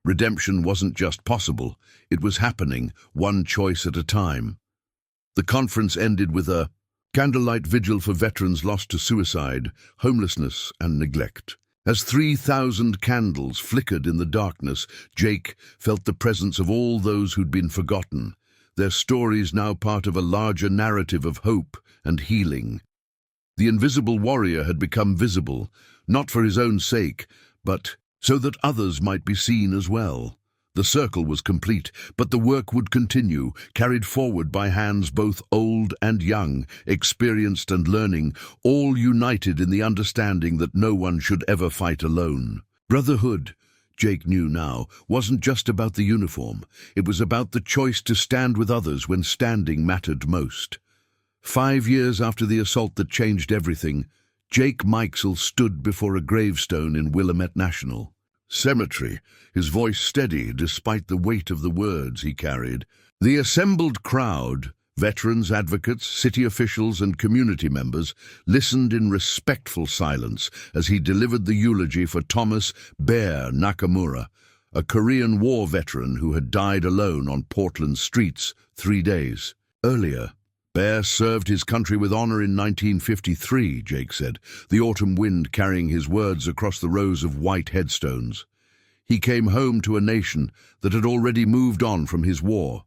Redemption wasn't just possible, it was happening, one choice at a time. The conference ended with a candlelight vigil for veterans lost to suicide, homelessness, and neglect. As 3,000 candles flickered in the darkness, Jake felt the presence of all those who'd been forgotten, their stories now part of a larger narrative of hope and healing. The invisible warrior had become visible, not for his own sake, but so that others might be seen as well. The circle was complete, but the work would continue, carried forward by hands both old and young, experienced and learning, all united in the understanding that no one should ever fight alone. Brotherhood, Jake knew now, wasn't just about the uniform. It was about the choice to stand with others when standing mattered most. 5 years after the assault that changed everything, Jake Mikesell stood before a gravestone in Willamette National Cemetery, his voice steady despite the weight of the words he carried. The assembled crowd, veterans, advocates, city officials, and community members, listened in respectful silence as he delivered the eulogy for Thomas Bear Nakamura, a Korean War veteran who had died alone on Portland streets 3 days earlier. Bear served his country with honor in 1953, Jake said, the autumn wind carrying his words across the rows of white headstones. He came home to a nation that had already moved on from his war,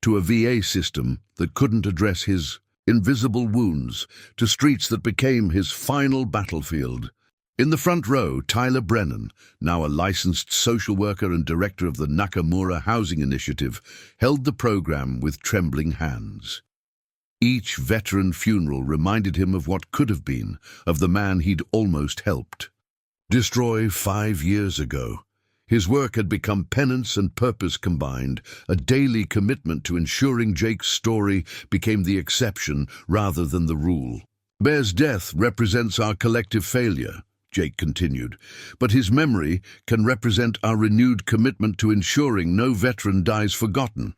to a VA system that couldn't address his invisible wounds, to streets that became his final battlefield. In the front row, Tyler Brennan, now a licensed social worker and director of the Nakamura Housing Initiative, held the program with trembling hands. Each veteran funeral reminded him of what could have been, of the man he'd almost helped destroy 5 years ago. His work had become penance and purpose combined, a daily commitment to ensuring Jake's story became the exception rather than the rule. Bear's death represents our collective failure, Jake continued, but his memory can represent our renewed commitment to ensuring no veteran dies forgotten.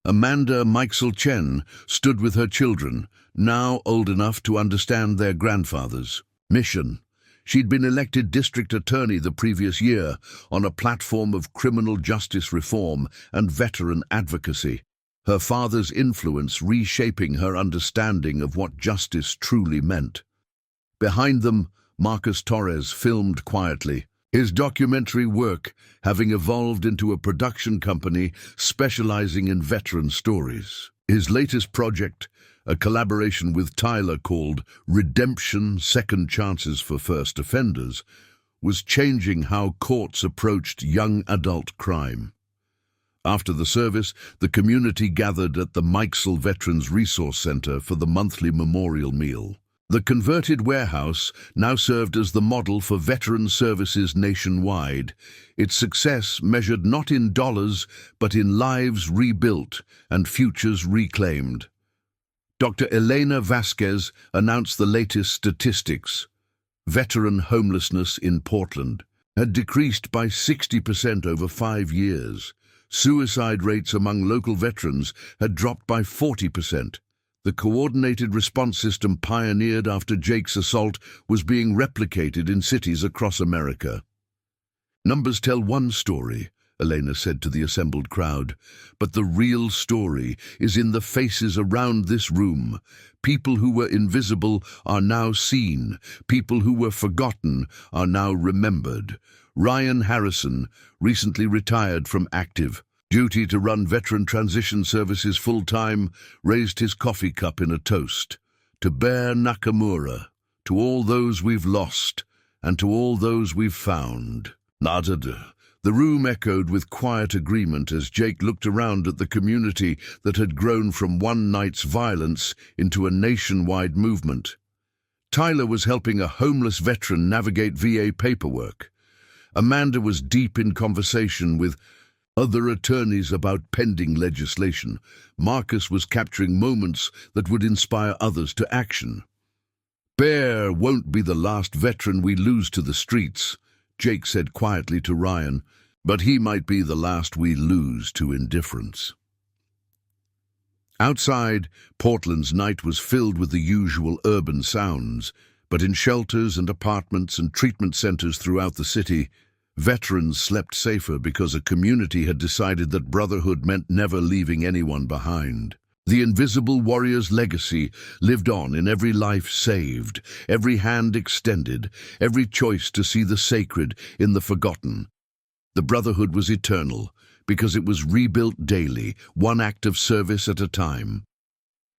Amanda Mikesell Chen stood with her children, now old enough to understand their grandfather's mission. She'd been elected district attorney the previous year on a platform of criminal justice reform and veteran advocacy, her father's influence reshaping her understanding of what justice truly meant. Behind them, Marcus Torres filmed quietly, his documentary work having evolved into a production company specializing in veteran stories. His latest project, a collaboration with Tyler called Redemption: Second Chances for First Offenders, was changing how courts approached young adult crime. After the service, the community gathered at the Mikesell Veterans Resource Center for the monthly memorial meal. The converted warehouse now served as the model for veteran services nationwide, its success measured not in dollars but in lives rebuilt and futures reclaimed. Dr. Elena Vasquez announced the latest statistics. Veteran homelessness in Portland had decreased by 60% over 5 years. Suicide rates among local veterans had dropped by 40%. The coordinated response system pioneered after Jake's assault was being replicated in cities across America. "Numbers tell one story," Elena said to the assembled crowd, "but the real story is in the faces around this room. People who were invisible are now seen. People who were forgotten are now remembered." Ryan Harrison, recently retired from active duty to run veteran transition services full-time, raised his coffee cup in a toast. "To Bear Nakamura, to all those we've lost, and to all those we've found." Nada. The room echoed with quiet agreement as Jake looked around at the community that had grown from one night's violence into a nationwide movement. Tyler was helping a homeless veteran navigate VA paperwork. Amanda was deep in conversation with other attorneys about pending legislation. Marcus was capturing moments that would inspire others to action. "Bear won't be the last veteran we lose to the streets," Jake said quietly to Ryan, "but he might be the last we lose to indifference." Outside, Portland's night was filled with the usual urban sounds, but in shelters and apartments and treatment centers throughout the city, veterans slept safer because a community had decided that Brotherhood meant never leaving anyone behind. The invisible warrior's legacy lived on in every life saved, every hand extended, every choice to see the sacred in the forgotten. The Brotherhood was eternal because it was rebuilt daily, one act of service at a time.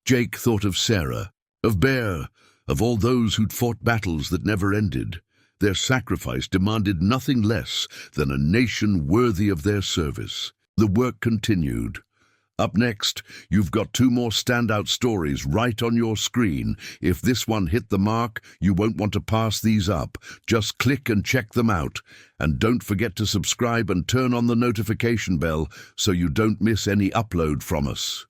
Jake thought of Sarah, of Bear, of all those who'd fought battles that never ended. Their sacrifice demanded nothing less than a nation worthy of their service. The work continued. Up next, you've got 2 more standout stories right on your screen. If this one hit the mark, you won't want to pass these up. Just click and check them out. And don't forget to subscribe and turn on the notification bell so you don't miss any upload from us.